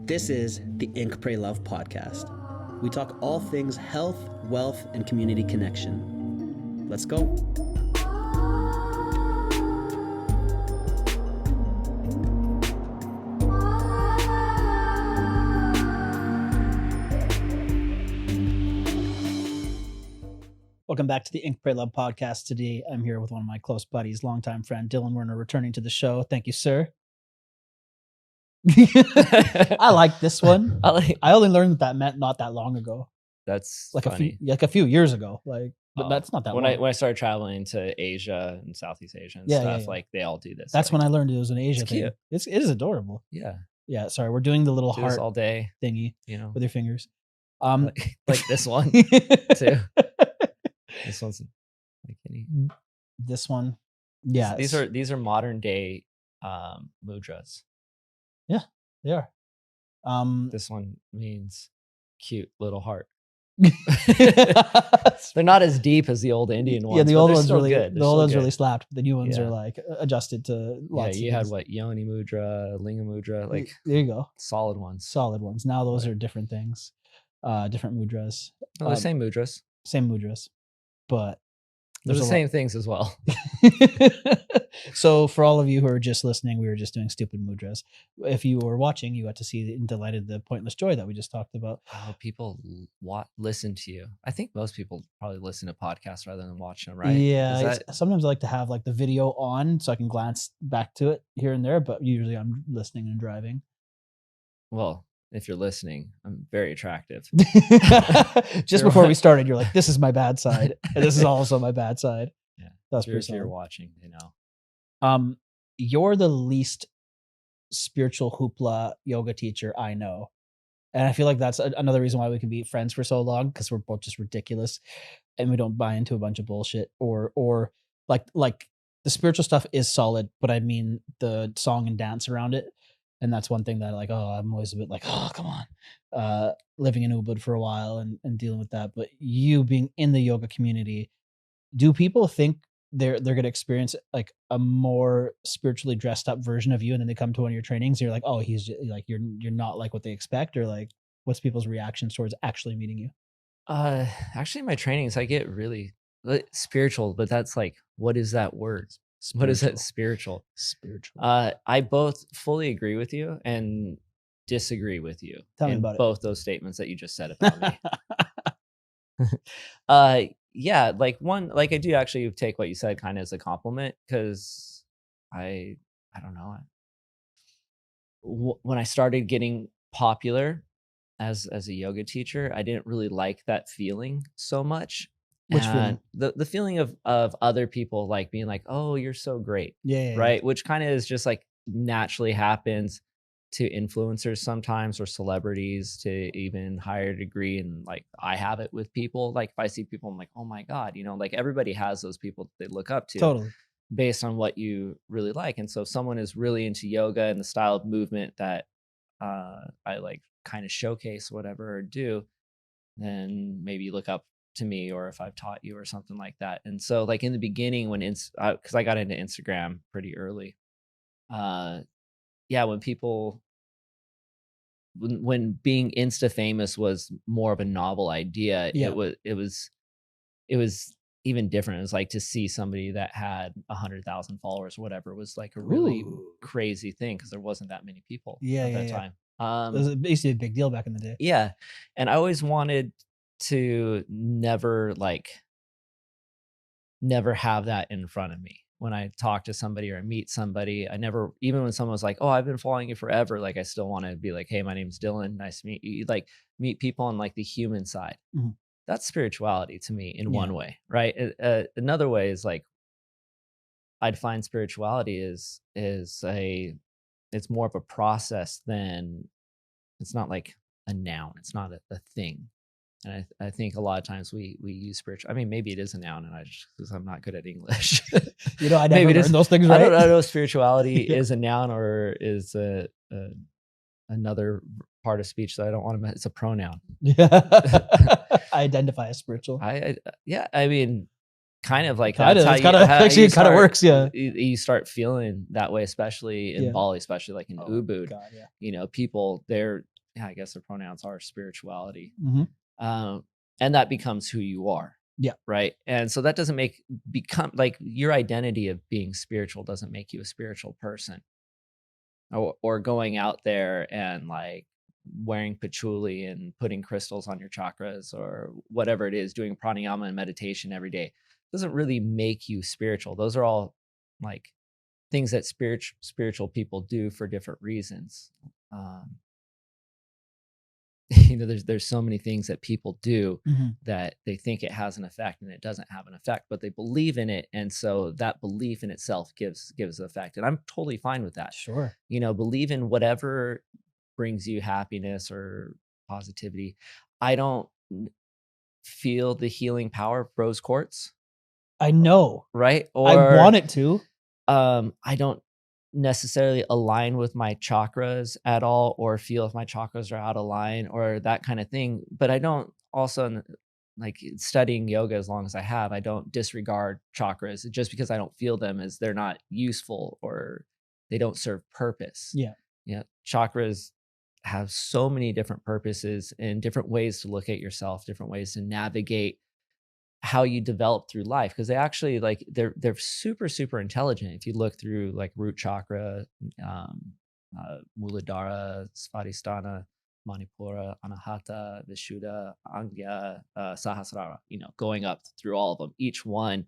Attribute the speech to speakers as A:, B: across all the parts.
A: This is the Ink, Pray, Love podcast. We talk all things health, wealth, and community connection. Let's go. Welcome back to the Ink, Pray, Love podcast. Today, I'm here with one of my close buddies, longtime friend, Dylan Werner, returning to the show. Thank you, sir. I like this one. I only learned what that meant not that long ago.
B: That's
A: like
B: funny.
A: a few years ago. But that's not that
B: when
A: long.
B: When I started traveling to Asia and Southeast Asia and stuff, like they all do this.
A: That's when I learned it was an Asia thing. It is adorable.
B: Yeah.
A: Sorry, we're doing the little
B: do
A: heart
B: all day
A: thingy, with your fingers.
B: Like this one too. This one's like
A: this one. Yeah.
B: These are modern day mudras.
A: Yeah, they are.
B: This one means cute little heart. They're not as deep as the old Indian ones.
A: Yeah, the old ones
B: really good.
A: The old ones really slapped. The new ones are like adjusted to lots.
B: Yeah, you had what Yoni mudra, Linga mudra, like
A: there you go.
B: Solid ones.
A: Now those are different things, different mudras.
B: No, the same mudras.
A: Same mudras, but
B: they're the same things as well.
A: So for all of you who are just listening, we were just doing stupid mudras. If you were watching, you got to see and delighted the pointless joy that we just talked about.
B: Oh, people listen to you. I think most people probably listen to podcasts rather than watch them, right?
A: Yeah. Sometimes I like to have like the video on so I can glance back to it here and there, but usually I'm listening and driving.
B: Well, if you're listening, I'm very attractive.
A: Just before we started, you're like, this is my bad side. And this is also my bad side.
B: Yeah.
A: That's pretty solid.
B: If you're watching,
A: You're the least spiritual hoopla yoga teacher I know. And I feel like that's another reason why we can be friends for so long, because we're both just ridiculous and we don't buy into a bunch of bullshit or like the spiritual stuff is solid, but I mean the song and dance around it. And that's one thing that I'm always a bit like, oh, come on. Living in Ubud for a while and dealing with that. But you being in the yoga community, do people think they're going to experience like a more spiritually dressed up version of you, and then they come to one of your trainings and you're like, oh, he's like, you're not like what they expect? Or like, what's people's reactions towards actually meeting you?
B: Actually, my trainings, I get really spiritual, but that's like, what is that word?
A: Spiritual.
B: What is that? Spiritual. I both fully agree with you and disagree with you.
A: Tell me about
B: both those statements that you just said about me. Yeah, like I do actually take what you said kind of as a compliment, because I don't know. When I started getting popular as a yoga teacher, I didn't really like that feeling so much.
A: Which feeling?
B: The feeling of other people like being like, oh, you're so great.
A: Yeah.
B: Right. Which kind of is just like naturally happens to influencers sometimes, or celebrities to even higher degree. And like, I have it with people. Like if I see people, I'm like, oh my God, like everybody has those people that they look up to.
A: Totally.
B: Based on what you really like. And so if someone is really into yoga and the style of movement that I like kind of showcase whatever or do, then maybe you look up to me, or if I've taught you or something like that. And so like in the beginning because I got into Instagram pretty early, when being Insta famous was more of a novel idea, it was even different. It was like to see somebody that had 100,000 followers or whatever was like a really crazy thing, because there wasn't that many people at that time.
A: It was basically a big deal back in the day. Yeah.
B: And I always wanted to never have that in front of me when I talk to somebody or I meet somebody. I never, even when someone was like, oh, I've been following you forever, like I still want to be like, hey, my name's Dylan, nice to meet you. Like meet people on like the human side.
A: Mm-hmm.
B: That's spirituality to me in one way, right? Another way is like, I'd find spirituality is it's more of a process than, it's not like a noun. It's not a thing. And I think a lot of times we use spiritual. I mean, maybe it is a noun, and because I'm not good at English.
A: I never learned those things, right?
B: I don't know if spirituality is a noun or is another part of speech that I don't want to. It's a pronoun.
A: I identify as spiritual.
B: I mean, kind of like
A: kind
B: that.
A: It kind of works. Yeah,
B: you start feeling that way, especially in Bali, especially like in Ubud.
A: God, yeah.
B: People I guess the pronouns are spirituality.
A: Hmm.
B: And that becomes who you are.
A: Yeah.
B: Right. And so that doesn't become like your identity of being spiritual doesn't make you a spiritual person, or going out there and like wearing patchouli and putting crystals on your chakras or whatever it is, doing pranayama and meditation every day doesn't really make you spiritual. Those are all like things that spiritual people do for different reasons. Um, there's so many things that people do
A: Hmm.
B: that they think it has an effect and it doesn't have an effect, but they believe in it, and so that belief in itself gives the effect. And I'm totally fine with that.
A: Sure.
B: Believe in whatever brings you happiness or positivity. I don't feel the healing power of rose quartz,
A: I know.
B: right?
A: I
B: Or
A: want it to.
B: I don't necessarily align with my chakras at all, or feel if my chakras are out of line or that kind of thing. But I don't also, like, studying yoga as long as I have, I don't disregard chakras just because I don't feel them as they're not useful or they don't serve purpose.
A: Yeah.
B: Yeah. Chakras have so many different purposes and different ways to look at yourself, different ways to navigate how you develop through life, because they actually, like, they're super super intelligent. If you look through like root chakra, um Muladhara, Svadhisthana, Manipura, Anahata, Vishuddha, Angya, Sahasrara, going up through all of them, each one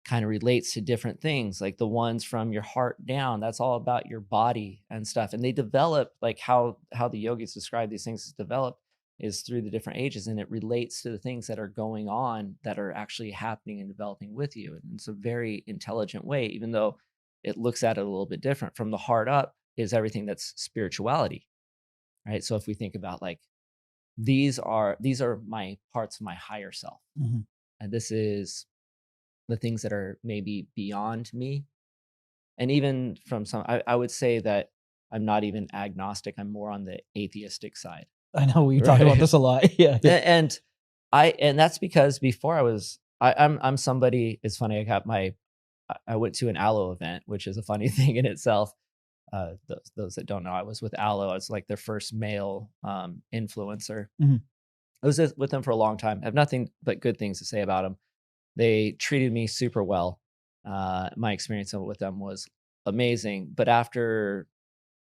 B: kind of relates to different things. Like the ones from your heart down, that's all about your body and stuff. And they develop, like how the yogis describe these things develop is through the different ages, and it relates to the things that are going on that are actually happening and developing with you. And it's a very intelligent way, even though it looks at it a little bit different. From the heart up is everything that's spirituality, right? So if we think about, like, these are my parts of my higher self,
A: Hmm.
B: and this is the things that are maybe beyond me. And even from some, I would say that I'm not even agnostic. I'm more on the atheistic side.
A: I know we talk about
B: Right.
A: this a lot. Yeah. Yeah.
B: And that's because before I'm somebody, it's funny, I went to an aloe event, which is a funny thing in itself. Those that don't know, I was with Aloe. I was like their first male influencer.
A: Mhm.
B: I was with them for a long time. I have nothing but good things to say about them. They treated me super well. My experience with them was amazing. But after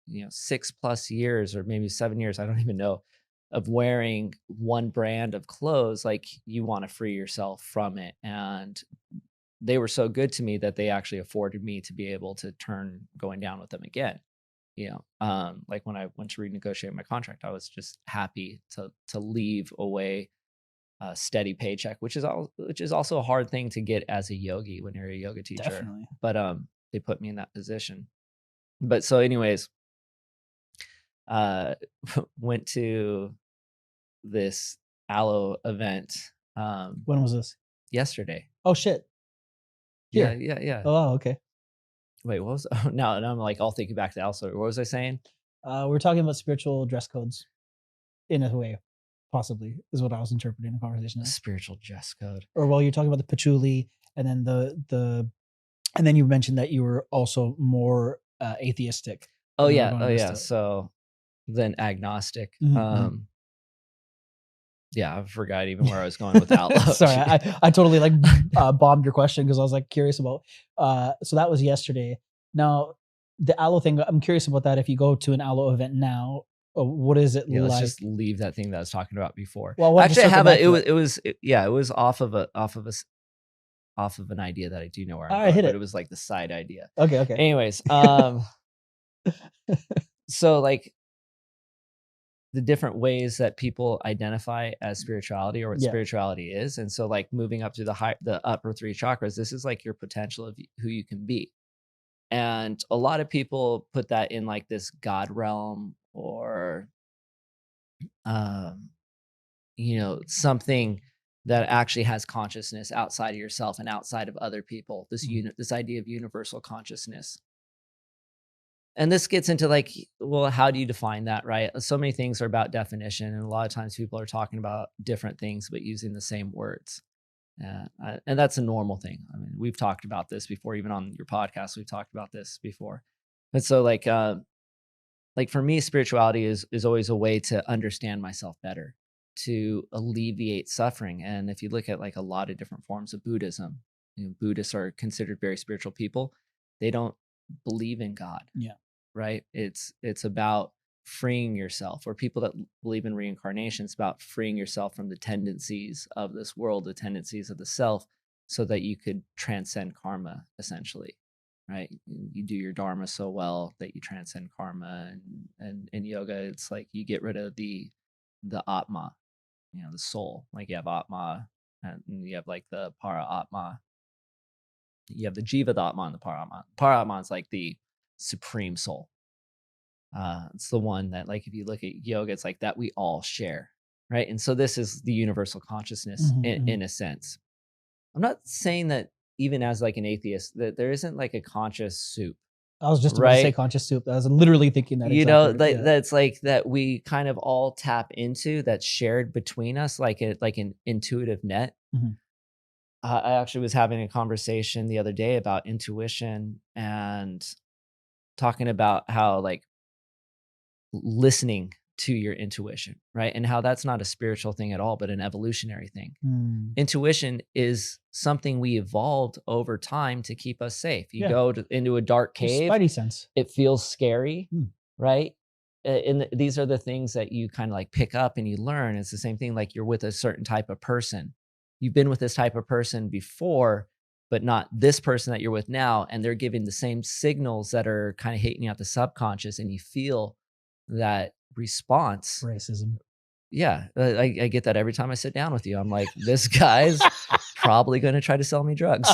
B: 6+ years or maybe 7 years, I don't even know, of wearing one brand of clothes, like, you want to free yourself from it. And they were so good to me that they actually afforded me to be able to turn going down with them again. Like when I went to renegotiate my contract, I was just happy to leave away a steady paycheck, which is also a hard thing to get as a yogi when you're a yoga teacher.
A: Definitely.
B: But they put me in that position. But so anyways, uh went to this aloe event
A: When was this?
B: yesterday.
A: Oh shit.
B: Yeah,
A: Here.
B: yeah, yeah.
A: Oh wow, okay.
B: Wait, what was now I'm like all thinking back to also. What was I saying?
A: We're talking about spiritual dress codes in a way, possibly, is what I was interpreting the conversation as.
B: Spiritual dress code.
A: Or well, you're talking about the patchouli, and then and then you mentioned that you were also more atheistic.
B: Oh
A: And then we're
B: yeah,
A: going
B: oh
A: to this
B: yeah. So then agnostic.
A: Mhm.
B: Yeah, I forgot even where I was going with outlook.
A: Sorry, I totally like bombed your question because I was like curious about. So that was yesterday. Now, the aloe thing, I'm curious about that. If you go to an aloe event now, what is it
B: Yeah, let's
A: like?
B: just leave that thing that I was talking about before.
A: Well, I wanted to
B: Actually, I
A: circle
B: have
A: back
B: it
A: to
B: was
A: it.
B: yeah, it was off of an idea that I do know where I'm
A: All right,
B: going,
A: hit
B: but it
A: it.
B: was like the side idea.
A: Okay, okay.
B: Anyways, so like the different ways that people identify as spirituality or what
A: Yeah.
B: spirituality is, and so like moving up to the upper three chakras, this is like your potential of who you can be. And a lot of people put that in like this God realm, or um something that actually has consciousness outside of yourself and outside of other people. This
A: Mhm.
B: this idea of universal consciousness. And this gets into like, well, how do you define that, right? So many things are about definition, and a lot of times people are talking about different things but using the same words. And that's a normal thing. I mean, we've talked about this before, even on your podcast. We've talked about this before. And so, like, like for me, spirituality is always a way to understand myself better, to alleviate suffering. And if you look at like a lot of different forms of Buddhism, Buddhists are considered very spiritual people. They don't believe in God,
A: Yeah.
B: right? It's about freeing yourself. Or people that believe in reincarnation, it's about freeing yourself from the tendencies of this world, the tendencies of the self, so that you could transcend karma, essentially, right? You do your dharma so well that you transcend karma. And in yoga, it's like you get rid of the atma, the soul. Like you have atma, and you have like the para atma. You have the jiva atma and the para atma. Para atma is like the supreme soul. It's the one that, like, if you look at yoga, it's like that we all share, right? And so this is the universal consciousness in a sense. I'm not saying that even as like an atheist that there isn't like a conscious soup.
A: I was just about to say conscious soup. I was literally thinking that.
B: That's like that we kind of all tap into, that's shared between us, like an intuitive net. I actually was having a conversation the other day about intuition and talking about how like listening to your intuition, right? And how that's not a spiritual thing at all, but an evolutionary thing. Intuition is something we evolved over time to keep us safe. You go into a dark cave,
A: Spidey sense.
B: It feels scary, right? And these are the things that you kind of like pick up and you learn. It's the same thing, like you're with a certain type of person. You've been with this type of person before, but not this person that you're with now. And they're giving the same signals that are kind of hitting you at the subconscious, and you feel that response.
A: Racism.
B: Yeah, I get that every time I sit down with you. I'm like, this guy's probably going to try to sell me drugs.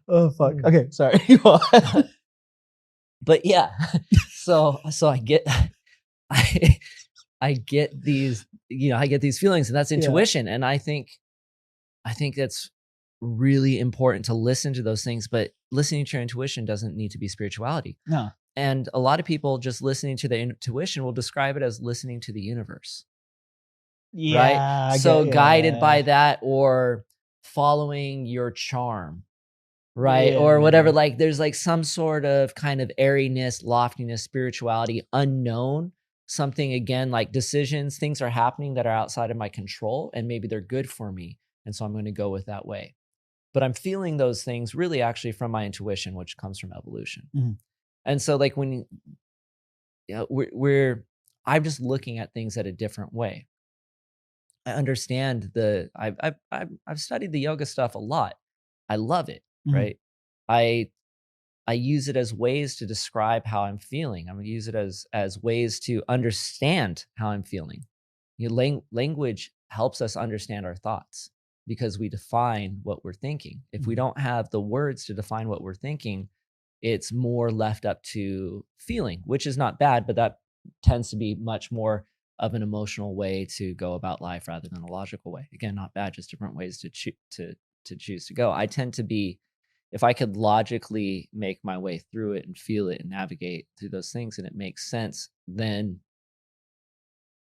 A: Oh fuck. Okay, sorry.
B: But yeah, so I get I get these, I get these feelings, and that's intuition. And I think that's really important to listen to those things, but listening to your intuition doesn't need to be spirituality.
A: No.
B: And a lot of people just listening to their intuition will describe it as listening to the universe.
A: Yeah.
B: Right? So guided by that, or following your charm, right?
A: Yeah.
B: Or whatever. Like there's like some sort of kind of airiness, loftiness, spirituality, unknown, something, again, like decisions, things are happening that are outside of my control, and maybe they're good for me. And so I'm going to go with that way. But I'm feeling those things really actually from my intuition, which comes from evolution. And so like when I'm just looking at things at a different way. I understand I've studied the yoga stuff a lot. I love it, right? I use it as ways to describe how I'm feeling. I'm going to use it as ways to understand how I'm feeling. Language helps us understand our thoughts, because we define what we're thinking. If we don't have the words to define what we're thinking, it's more left up to feeling, which is not bad, but that tends to be much more of an emotional way to go about life rather than a logical way. Again, not bad, just different ways to choose to go. I tend to be, if I could logically make my way through it and feel it and navigate through those things, and it makes sense, then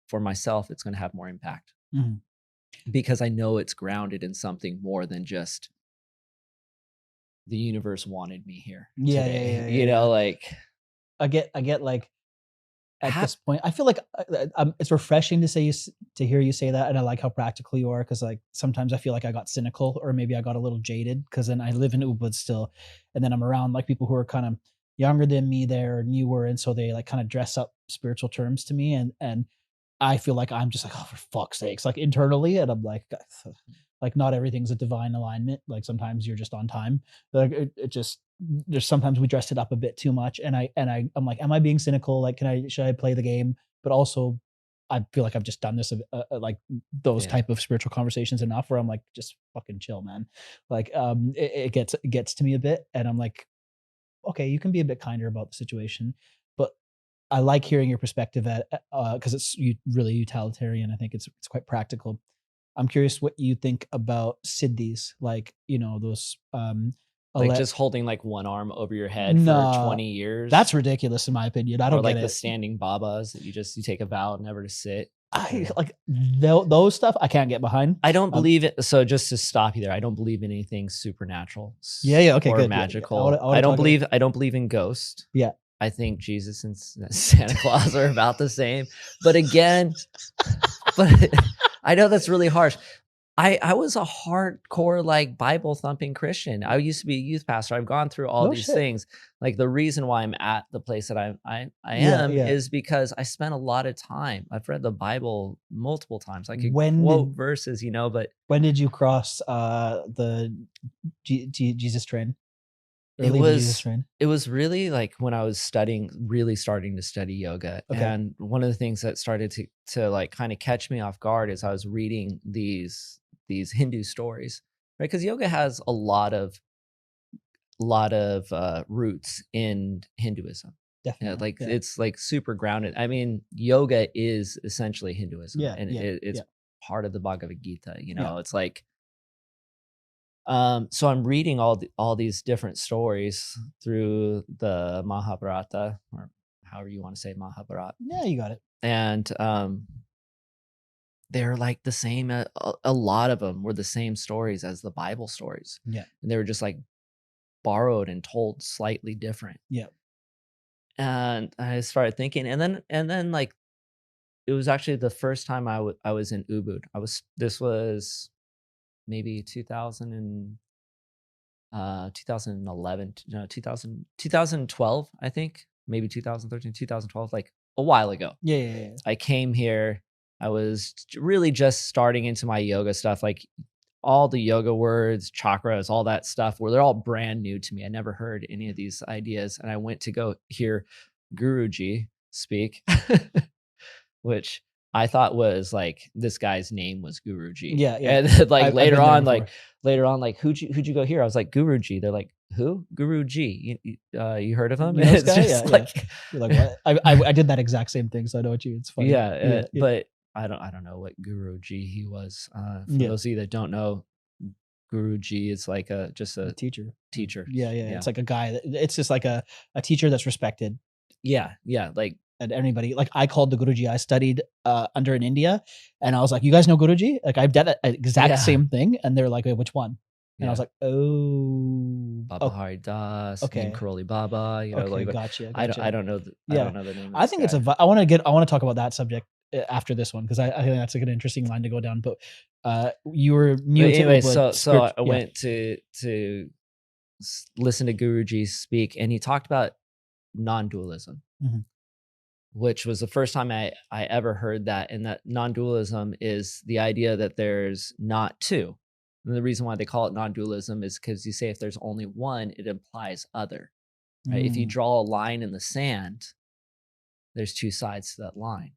B: for myself, it's going to have more impact. Because I know it's grounded in something more than just the universe wanted me here today. Like
A: I get like at this point, I feel like it's refreshing to hear you say that, and I like how practical you are, because like sometimes I feel like I got cynical, or maybe I got a little jaded, because then I live in Ubud still, and then I'm around like people who are kind of younger than me, they're newer, and so they like kind of dress up spiritual terms to me, and I feel like I'm just like, oh, for fuck's sakes, like internally, and I'm like not everything's a divine alignment. Like sometimes you're just on time. Like it just, there's sometimes we dressed it up a bit too much, and I'm like, am I being cynical? Like, should I play the game? But also, I feel like I've just done this like those type of spiritual conversations enough, where I'm like, just fucking chill, man. Like it gets to me a bit, and I'm like, okay, you can be a bit kinder about the situation, but I like hearing your perspective because it's really utilitarian. I think it's quite practical. I'm curious what you think about siddhis, like those
B: like just holding like one arm over your head for 20 years.
A: That's ridiculous in my opinion. I don't
B: get
A: like
B: the standing babas that you take a vow never to sit.
A: I like those stuff I can't get behind.
B: I don't believe it. So just to stop you there, I don't believe in anything supernatural
A: Yeah, okay,
B: or
A: good. Yeah, yeah.
B: magical.
A: I wanna talk
B: I don't believe in ghosts.
A: yeah.
B: I think Jesus and Santa Claus are about the same. But again, but I know that's really harsh. I was a hardcore like Bible thumping Christian. I used to be a youth pastor. I've gone through all
A: No
B: these
A: shit.
B: things. Like the reason why I'm at the place that I
A: Yeah,
B: am
A: yeah.
B: is because I spent a lot of time. I've read the Bible multiple times. I could
A: When
B: quote
A: did
B: verses, but
A: when did you cross, the Jesus train or
B: it
A: leave the Jesus
B: was
A: train?
B: it was really like when I was really starting to study yoga.
A: Okay.
B: And one of the things that started to like kind of catch me off guard is I was reading these Hindu stories, right? Because yoga has a lot of roots in Hinduism. Yeah,
A: Definitely.
B: like
A: Yeah.
B: it's like super grounded. I mean, yoga is essentially Hinduism,
A: Yeah,
B: and
A: yeah,
B: it's
A: yeah,
B: part of the Bhagavad Gita.
A: yeah.
B: It's like so I'm reading all these different stories through the Mahabharata, or however you want to say Mahabharata,
A: Yeah, you got it.
B: and they're like the same. A lot of them were the same stories as the Bible stories,
A: Yeah,
B: and they were just like borrowed and told slightly different.
A: yeah.
B: And I started thinking, and then like it was actually the first time I was in Ubud. This was maybe 2011, no, 2012, I think, maybe 2013, 2012, like a while ago.
A: Yeah, yeah, yeah.
B: I came here. I was really just starting into my yoga stuff, like all the yoga words, chakras, all that stuff, where they're all brand new to me. I never heard any of these ideas. And I went to go hear Guruji speak, which I thought was like this guy's name was Guruji.
A: Yeah, yeah.
B: And then, like
A: I've been there before.
B: later on, like who'd you go hear? I was like Guruji. They're like, who? Guruji. You heard of him?
A: You know this
B: It's
A: guy? Yeah,
B: just
A: yeah.
B: like
A: You're like, "What?" I did that exact same thing, so I know what you it's funny.
B: yeah,
A: Yeah, yeah,
B: but I don't know what Guruji he was. For
A: yeah.
B: those of you that don't know, Guruji is like just
A: A
B: a
A: teacher.
B: teacher.
A: Yeah, yeah.
B: Yeah.
A: It's like a guy that it's just like a teacher that's respected.
B: Yeah, yeah, like
A: And anybody like I called the Guruji I studied under in India, and I was like, "You guys know Guruji?" Like I've done that exact
B: yeah,
A: same thing, and they're like, "Wait, which one?" And I was
B: yeah.
A: like, "Oh,
B: Baba Hari Das, Neem
A: okay,
B: Karoli Baba,
A: okay,
B: like
A: gotcha,
B: I
A: gotcha."
B: don't know I
A: Yeah,
B: don't know the name of
A: I
B: this
A: think it's
B: guy.
A: I want to talk about that subject after this one because I think that's like an interesting line to go down. But you were
B: But
A: new to
B: anyway,
A: Ubud
B: so
A: spirit,
B: I
A: yeah.
B: went to listen to Guruji speak, and he talked about non-dualism,
A: Mhm.
B: which was the first time I ever heard that. And that non-dualism is the idea that there's not two. And the reason why they call it non-dualism is because you say if there's only one, it implies other. Right? If you
A: Mm,
B: draw a line in the sand, there's two sides to that line.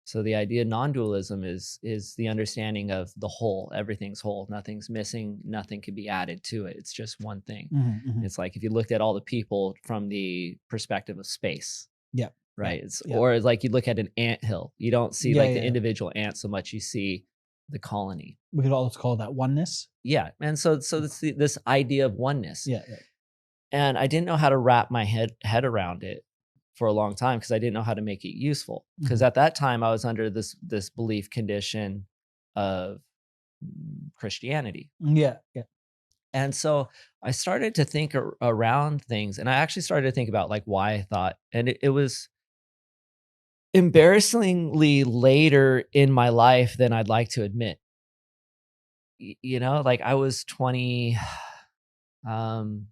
B: So the idea of non-dualism is the understanding of the whole. Everything's whole. Nothing's missing. Nothing can be added to it. It's just one thing.
A: mhm, mhm.
B: It's like if you looked at all the people from the perspective of space,
A: Yep, yep,
B: right? It's
A: yep.
B: or like you look at an ant hill. You don't see
A: Yeah,
B: like
A: yeah,
B: the
A: yeah.
B: individual ant so much. You see the colony.
A: We could almost call that oneness.
B: Yeah, and so it's this idea of oneness.
A: Yeah, yeah.
B: And I didn't know how to wrap my head around it for a long time because I didn't know how to make it useful. Because
A: Mhm.
B: at that time I was under this belief condition of Christianity.
A: Yeah, yeah.
B: And so I started to think around things, and I actually started to think about like why I thought, and it was embarrassingly later in my life than I'd like to admit. Like I was 20, um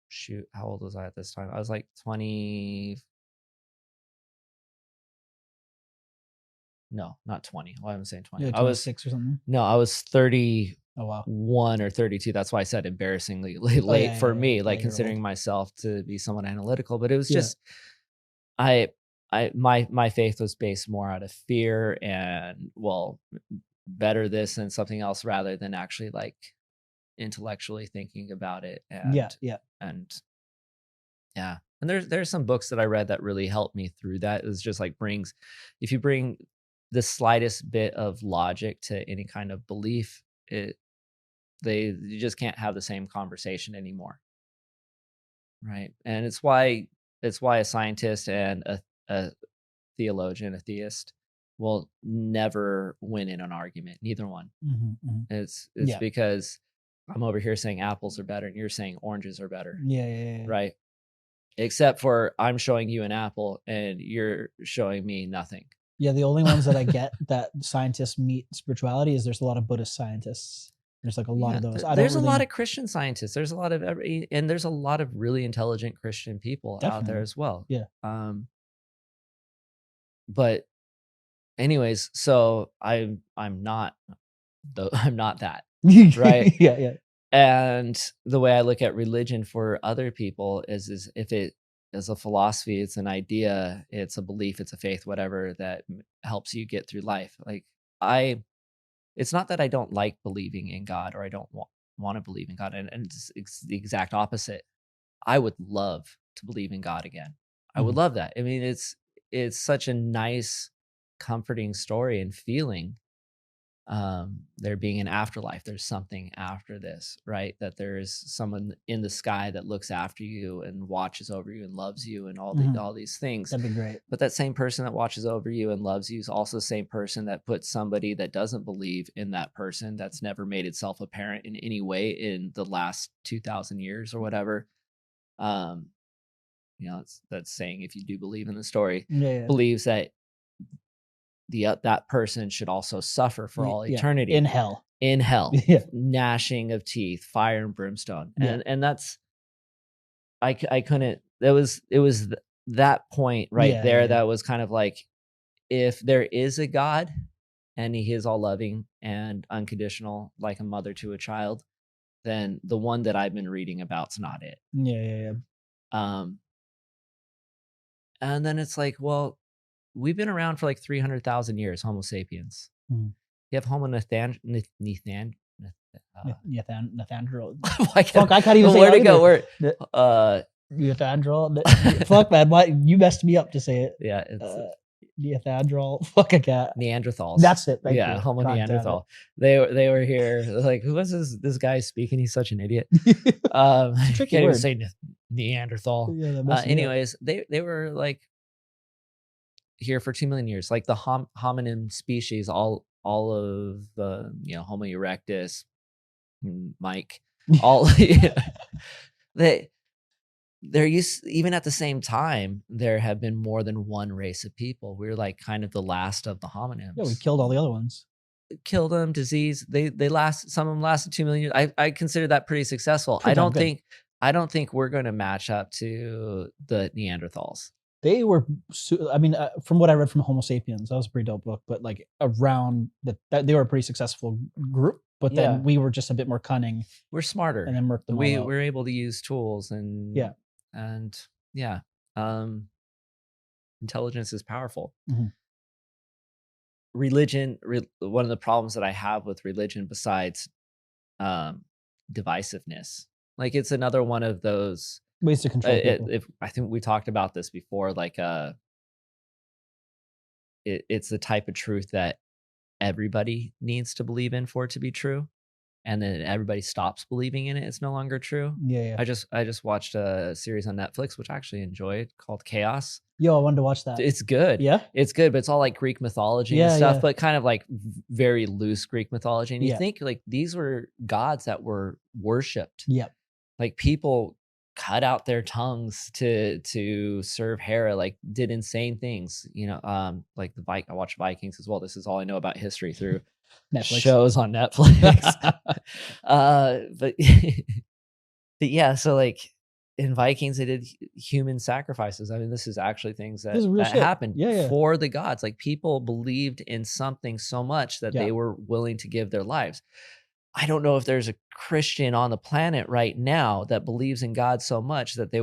B: shoot, how old was I at this time? I was like 20. No, not 20. Why am I saying 20?
A: You're like
B: I was
A: 26 or something?
B: No, I was
A: Oh, wow.
B: 31 or 32. That's why I said embarrassingly
A: Oh, yeah,
B: late
A: yeah,
B: for
A: yeah.
B: me,
A: Yeah,
B: like
A: you're old.
B: considering myself to be somewhat analytical. But it was
A: Yeah.
B: just I my faith was based more out of fear and, well, better this than something else rather than actually like intellectually thinking about it.
A: Yeah,
B: and
A: yeah.
B: and yeah. And there's some books that I read that really helped me through that. It's just like if you bring the slightest bit of logic to any kind of belief, you just can't have the same conversation anymore. Right. And it's why a scientist and a theologian, a theist, will never win in an argument. Neither one. It's
A: Yeah.
B: because I'm over here saying apples are better and you're saying oranges are better,
A: Yeah.
B: right? Except for I'm showing you an apple and you're showing me nothing.
A: Yeah, the only ones that I get that scientists meet spirituality is there's a lot of Buddhist scientists. There's like a lot of those.
B: There's a lot of Christian scientists. There's a lot of and there's a lot of really intelligent Christian people out there as well.
A: Yeah.
B: But anyways, so I'm not that, right?
A: Yeah.
B: And the way I look at religion for other people is if it is a philosophy, it's an idea, it's a belief, it's a faith, whatever that helps you get through life. Like it's not that I don't like believing in God or I don't want to believe in God. And it's the exact opposite. I would love to believe in God again. I would love that. I mean, it's such a nice, comforting story and feeling. There being an afterlife, there's something after this, right? That there's someone in the sky that looks after you and watches over you and loves you and all these things.
A: That'd be great.
B: But that same person that watches over you and loves you is also the same person that puts somebody that doesn't believe in that person, that's never made itself apparent in any way in the last 2,000 years or whatever. That's saying, if you do believe in the story, believes that that person should also suffer for all eternity
A: in hell.
B: Gnashing of teeth, fire and brimstone. And that's I couldn't, it was that point right there. That was kind of like, if there is a God and he is all loving and unconditional, like a mother to a child, then the one that I've been reading about's not it. And then it's like, well, we've been around for like 300,000 years, Homo sapiens. You have Homo Nathaniel.
A: Fuck, I can't even say
B: where to go. Where?
A: Nathaniel. Fuck, man, you messed me up to say it.
B: Yeah, it's
A: Nathaniel. Fuck, I can't.
B: Neanderthals.
A: That's it.
B: Homo Neanderthal. They were here. Like, who was this guy speaking? He's such an idiot.
A: Tricky
B: can't
A: word.
B: even say Neanderthal. Anyways, they were like here for 2 million years, like the hominin species, all of the Homo erectus, Mike, all they're used. Even at the same time, there have been more than one race of people. We're like kind of the last of the hominins.
A: Yeah, we killed all the other ones.
B: Killed them, disease. They last. Some of them lasted 2 million years. I consider that pretty successful. I don't think we're going to match up to the Neanderthals.
A: They were, from what I read from Homo sapiens, that was a pretty dope book, but like around that they were a pretty successful group, but then we were just a bit more cunning.
B: We're smarter.
A: And then worked them
B: we
A: all out.
B: We're able to use tools and intelligence is powerful. Religion, one of the problems that I have with religion, besides divisiveness, like it's another one of those
A: ways to control people.
B: I think we talked about this before, like it's the type of truth that everybody needs to believe in for it to be true, and then everybody stops believing in it, it's no longer true.
A: Yeah.
B: I just watched a series on Netflix which I actually enjoyed, called Chaos.
A: I wanted to watch that.
B: It's good. It's good, but it's all like Greek mythology and stuff, but kind of like very loose Greek mythology. And you think like these were gods that were worshipped. Like people cut out their tongues to serve Hera, like did insane things, like I watch Vikings as well. This is all I know about history through
A: Netflix.
B: Shows on Netflix. But yeah, so like in Vikings, they did human sacrifices. I mean, this is actually things that happened for the gods. Like people believed in something so much that they were willing to give their lives. I don't know if there's a Christian on the planet right now that believes in God so much that they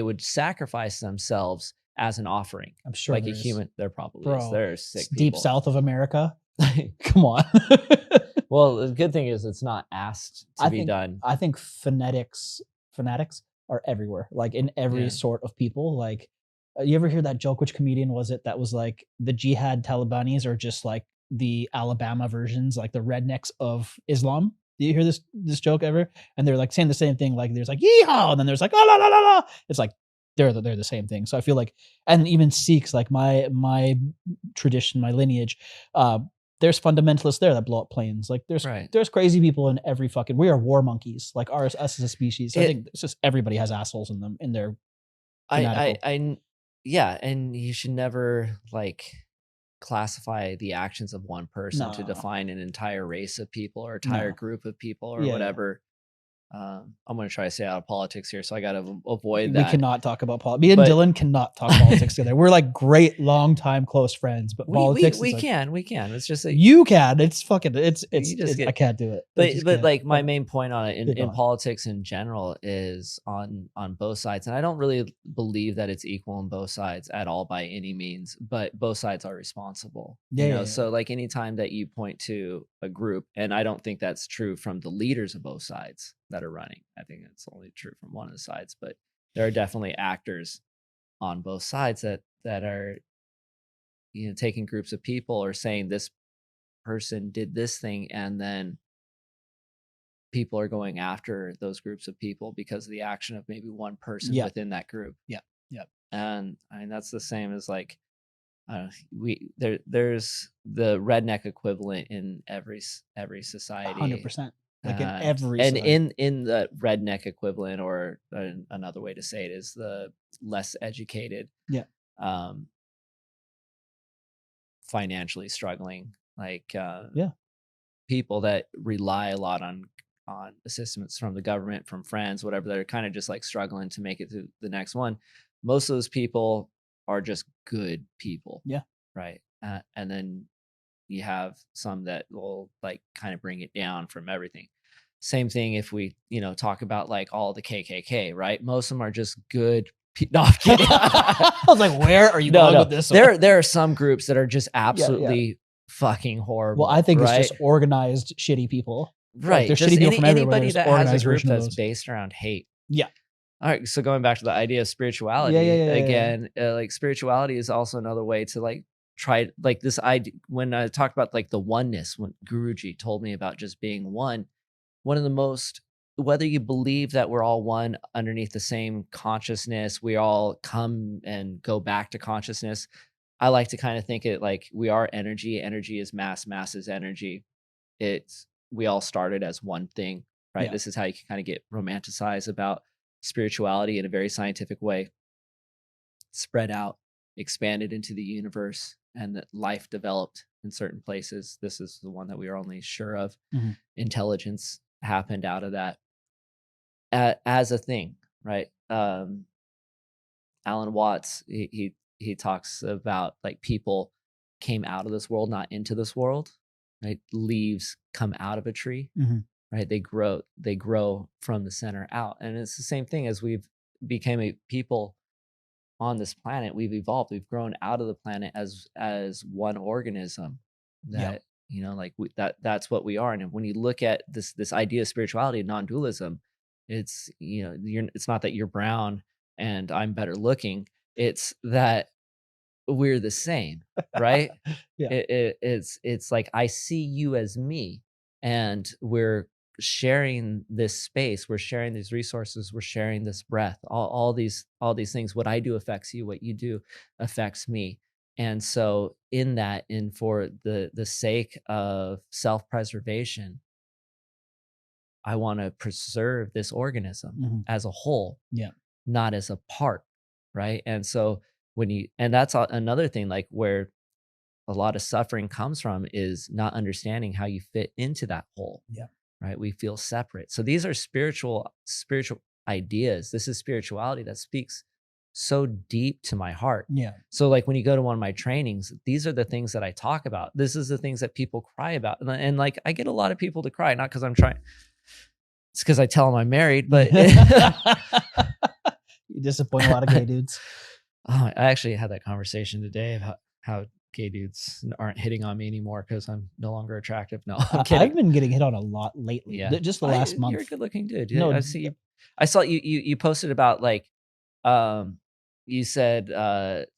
B: would sacrifice themselves as an offering.
A: I'm sure,
B: like a human. There probably is. There's sick people.
A: Deep south of America. Come on.
B: Well, the good thing is it's not asked to be done.
A: I think fanatics are everywhere, like in every sort of people. Like, you ever hear that joke? Which comedian was it that was like, the jihad Talibanis are just like the Alabama versions, like the rednecks of Islam? Do you hear this joke ever? And they're like saying the same thing. Like there's like yeehaw, and then there's like oh la la la la. It's like they're the same thing. So I feel like, and even Sikhs, like my tradition, my lineage, there's fundamentalists there that blow up planes. Like
B: Right.
A: there's crazy people in every fucking. We are war monkeys, like us as a species. So I think it's just everybody has assholes in them in their fanatical.
B: Yeah, and you should never like classify the actions of one person to
A: No.
B: define an entire race of people or entire
A: No.
B: group of people or
A: Yeah.
B: whatever. I'm going to try to stay out of politics here, so I got to avoid
A: We
B: that.
A: cannot talk about politics. Me and Dylan cannot talk politics together. We're like great, long time close friends, but politics.
B: We can. It's just like,
A: you can. It's fucking. It's I can't do it.
B: But like my main point on it in politics in general is on both sides, and I don't really believe that it's equal on both sides at all by any means. But both sides are responsible.
A: Yeah,
B: you know?
A: yeah.
B: So like anytime that you point to a group, and I don't think that's true from the leaders of both sides that are running. I think it's only true from one of the sides, but there are definitely actors on both sides that are, you know, taking groups of people or saying this person did this thing, and then people are going after those groups of people because of the action of maybe one person within that group.
A: Yeah.
B: And I mean that's the same as like there's the redneck equivalent in every society.
A: 100%. Like in every
B: and in the redneck equivalent, or another way to say it is the less educated, financially struggling, like people that rely a lot on assistance from the government, from friends, whatever, that are kind of just like struggling to make it to the next one. Most of those people are just good people. Right. And then you have some that will like kind of bring it down from everything. Same thing if we, you know, talk about like all the KKK, right? Most of them are just good. No, I'm kidding.
A: I was like, where are you going with this?
B: There are some groups that are just absolutely fucking horrible.
A: Well, I think it's just organized shitty people.
B: Right.
A: Like, there's shitty people from everywhere.
B: Anybody that has a group that's based around hate.
A: Yeah.
B: All right. So going back to the idea of spirituality again, like spirituality is also another way to like try like this idea. When I talked about like the oneness, when Guruji told me about just being one of the most, whether you believe that we're all one underneath the same consciousness, we all come and go back to consciousness. I like to kind of think it like we are energy. Energy is mass. Mass is energy. We all started as one thing, right? This is how you can kind of get romanticized about spirituality in a very scientific way, spread out, expanded into the universe, and that life developed in certain places. This is the one that we are only sure of. Intelligence happened out of that as a thing, right? Alan Watts, he talks about like people came out of this world, not into this world, right? Leaves come out of a tree, right? They grow from the center out. And it's the same thing as we've became a people on this planet. We've evolved, we've grown out of the planet as one organism that, you know, like that's what we are. And when you look at this idea of spirituality and non-dualism, it's, you know, it's not that you're brown and I'm better looking. It's that we're the same, right? It's like I see you as me, and we're sharing this space, we're sharing these resources, we're sharing this breath, all these things. What I do affects you, what you do affects me. And so in that, and for the sake of self-preservation, I want to preserve this organism as a whole, not as a part, right? And so and that's another thing, like where a lot of suffering comes from, is not understanding how you fit into that whole. Right? We feel separate. So these are spiritual ideas. This is spirituality that speaks so deep to my heart. So like when you go to one of my trainings, these are the things that I talk about. This is the things that people cry about. And like I get a lot of people to cry, not because I'm trying. It's because I tell them I'm married, but
A: you disappoint a lot of gay dudes.
B: Oh, I actually had that conversation today about how gay dudes aren't hitting on me anymore because I'm no longer attractive. No, I'm kidding.
A: I've been getting hit on a lot lately. Just the last month.
B: You're a good looking dude. No, I saw you posted about like, you said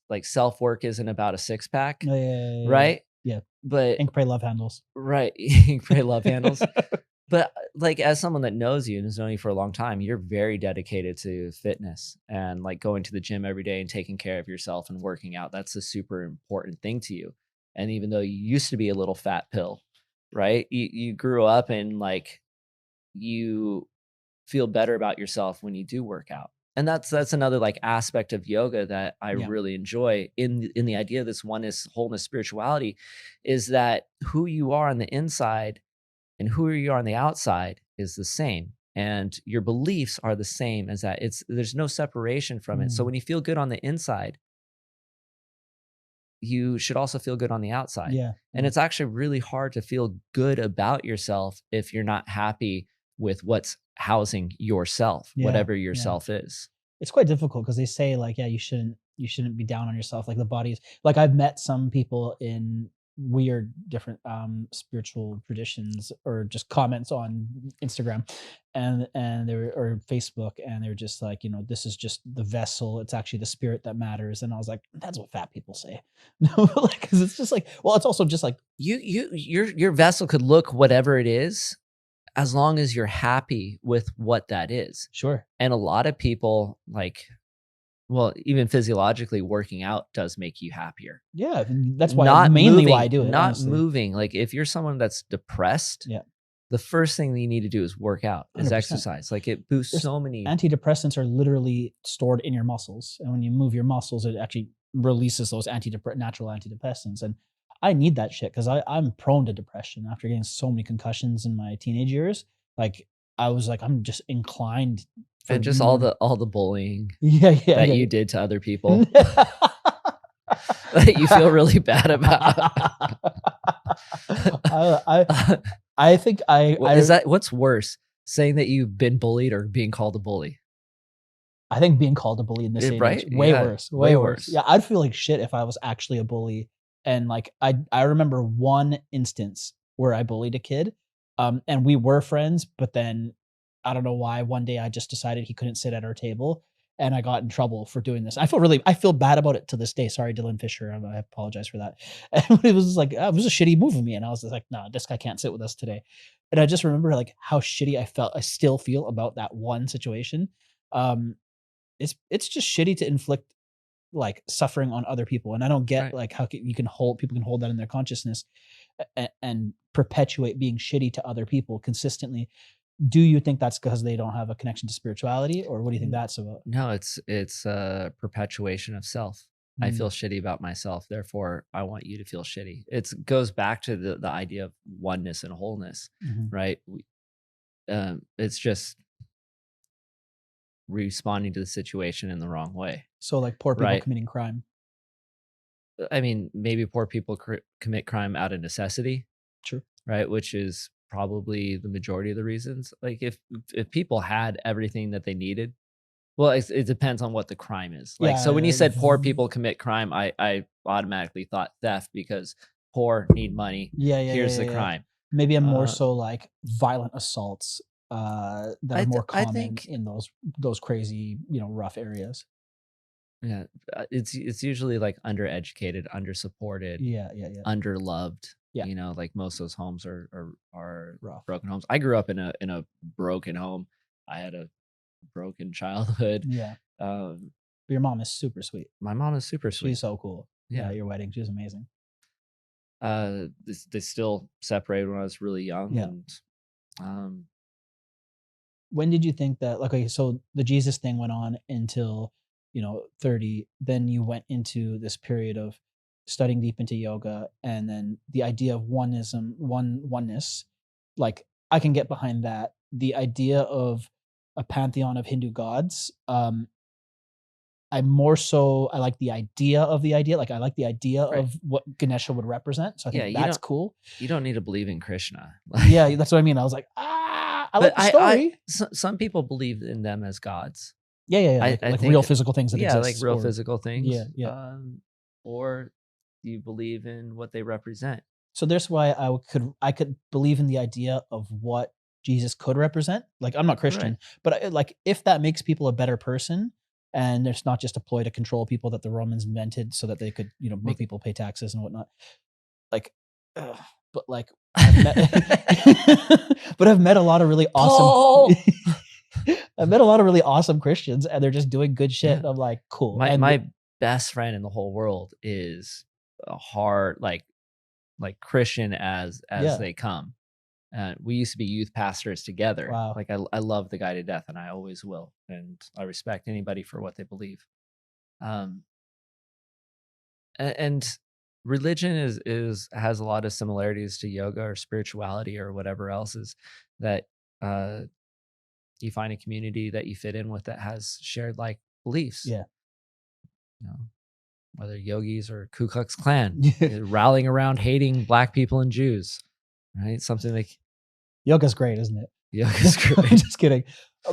B: like self work isn't about a six pack, right?
A: Yeah.
B: But
A: Ink, pray, love handles.
B: Right. Ink, pray, love handles. But, like, as someone that knows you and has known you for a long time, you're very dedicated to fitness and, like, going to the gym every day and taking care of yourself and working out. That's a super important thing to you. And even though you used to be a little fat pill, right? You grew up and, like, you feel better about yourself when you do work out. And that's another, like, aspect of yoga that I
A: Yeah.
B: really enjoy in the idea of this oneness, wholeness, spirituality, is that who you are on the inside and who you are on the outside is the same, and your beliefs are the same as that. There's no separation from it. So
A: Mm.
B: when you feel good on the inside, you should also feel good on the outside.
A: Yeah.
B: And
A: Yeah.
B: it's actually really hard to feel good about yourself if you're not happy with what's housing yourself,
A: Yeah.
B: whatever
A: Yeah.
B: yourself is.
A: It's quite difficult because they say like, yeah, you shouldn't be down on yourself. Like the body's like I've met some people in weird different spiritual traditions or just comments on Instagram and they were or Facebook and they were just like, this is just the vessel. It's actually the spirit that matters. And I was like, that's what fat people say. No, like because it's just like, well, it's also just like,
B: Your vessel could look whatever it is, as long as you're happy with what that is.
A: sure.
B: And a lot of people, like, well, even physiologically, working out does make you happier.
A: Yeah. That's mainly why I do it,
B: Not
A: honestly.
B: moving. Like, if you're someone that's depressed,
A: Yeah.
B: the first thing that you need to do is work out, is
A: 100%.
B: exercise. Like, it boosts
A: There's
B: so many.
A: antidepressants are literally stored in your muscles, and when you move your muscles, it actually releases those natural antidepressants. And I need that shit because I'm prone to depression after getting so many concussions in my teenage years. Like I was like, I'm just inclined for
B: And just
A: more.
B: all the bullying
A: Yeah, yeah,
B: that
A: yeah.
B: you did to other people that you feel really bad about.
A: I I think
B: What's worse, saying that you've been bullied or being called a bully?
A: I think being called a bully in this day and age,
B: Right?
A: way
B: Yeah,
A: worse,
B: way
A: way worse.
B: worse.
A: Yeah, I'd feel like shit if I was actually a bully. And like I remember one instance where I bullied a kid, and we were friends, but then I don't know why one day I just decided he couldn't sit at our table, and I got in trouble for doing this. I feel bad about it to this day. Sorry, Dylan Fisher, I apologize for that. And it was like it was a shitty move of me, and I was just like, no, this guy can't sit with us today. And I just remember like how shitty I felt. I still feel about that one situation. Um, it's just shitty to inflict like suffering on other people, and I don't get
B: Right.
A: like how people can hold that in their consciousness and perpetuate being shitty to other people consistently. Do you think that's because they don't have a connection to spirituality, or what do you think
B: N
A: that's about?
B: No, it's a perpetuation of self. I
A: Mm,
B: feel shitty about myself, therefore, I want you to feel shitty. It goes back to the idea of oneness and wholeness,
A: mhm.
B: right? It's just responding to the situation in the wrong way,
A: So like poor people
B: right?
A: committing crime.
B: I mean, maybe poor people commit crime out of necessity,
A: True.
B: right? Which is probably the majority of the reasons. Like, if people had everything that they needed, well, it depends on what the crime is. Like, so when you
A: Yeah.
B: said poor people commit crime, I automatically thought theft because poor need money.
A: Yeah, yeah, yeah,
B: Here's
A: yeah,
B: the
A: yeah.
B: crime.
A: Maybe I'm more
B: Uh,
A: so like violent assaults that are more
B: I
A: common
B: think,
A: in those crazy, rough areas.
B: yeah, it's usually like undereducated, undersupported,
A: Yeah, yeah, yeah.
B: underloved.
A: Yeah,
B: Like, most of those homes are
A: rough.
B: broken homes. I grew up in a broken home. I had a broken childhood.
A: Yeah.
B: Um,
A: But your mom is super sweet.
B: my mom is super
A: She's
B: sweet.
A: so cool. Yeah,
B: Yeah.
A: at your wedding, she was amazing.
B: They still separated when I was really young,
A: Yeah.
B: and um,
A: When did you think that like, okay, so the Jesus thing went on until, 30, then you went into this period of studying deep into yoga, and then the idea of oneness, like, I can get behind that. The idea of a pantheon of Hindu gods, I like the idea of the idea, like, I like the idea
B: right.
A: of what Ganesha would represent, so I
B: Yeah,
A: think that's cool.
B: you don't need to believe in Krishna.
A: Yeah, that's what I mean. I was like, I
B: But
A: like the story.
B: some people believe in them as gods.
A: Yeah, yeah, yeah,
B: I
A: like
B: think,
A: real physical things that
B: yeah, like
A: exists
B: real
A: or
B: physical
A: yeah,
B: things,
A: yeah.
B: or you believe in what they represent.
A: So there's why I could believe in the idea of what Jesus could represent. Like, I'm not
B: Right.
A: Christian, but like, if that makes people a better person and it's not just a ploy to control people that the Romans invented so that they could, make
B: Well,
A: people pay taxes and whatnot. Like, ugh, but like I've met, but I've met a lot of really awesome.
B: Paul!
A: I've met a lot of really awesome Christians, and they're just doing good shit.
B: Yeah.
A: And I'm like, cool.
B: My
A: And
B: my best friend in the whole world is a hard like Christian as
A: Yeah.
B: they come. We used to be youth pastors together.
A: Wow.
B: Like I love the guy to death, and I always will, and I respect anybody for what they believe. Um, and religion has a lot of similarities to yoga or spirituality or whatever else is that uh, you find a community that you fit in with that has shared like beliefs.
A: Yeah.
B: You know, whether yogis or Ku Klux Klan, rallying around hating black people and Jews, right? Something like
A: Yoga's great, isn't it?
B: yoga's great.
A: Just kidding.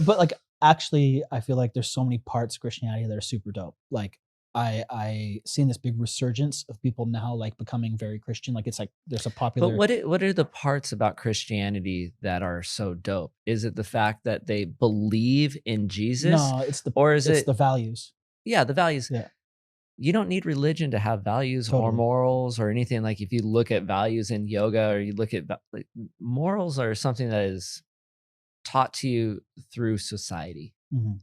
A: But like, actually, I feel like there's so many parts of Christianity that are super dope. Like, I seen this big resurgence of people now like becoming very Christian. Like, it's like there's a
B: But
A: popular.
B: what are the parts about Christianity that are so dope? Is it the fact that they believe in Jesus,
A: No,
B: or is
A: it's
B: it
A: the values.
B: yeah, the values?
A: Yeah,
B: You don't need religion to have values or
A: totally.
B: morals or anything. Like if you look at values in yoga or you look at like, morals are something that is taught to you through society.
A: Mhm.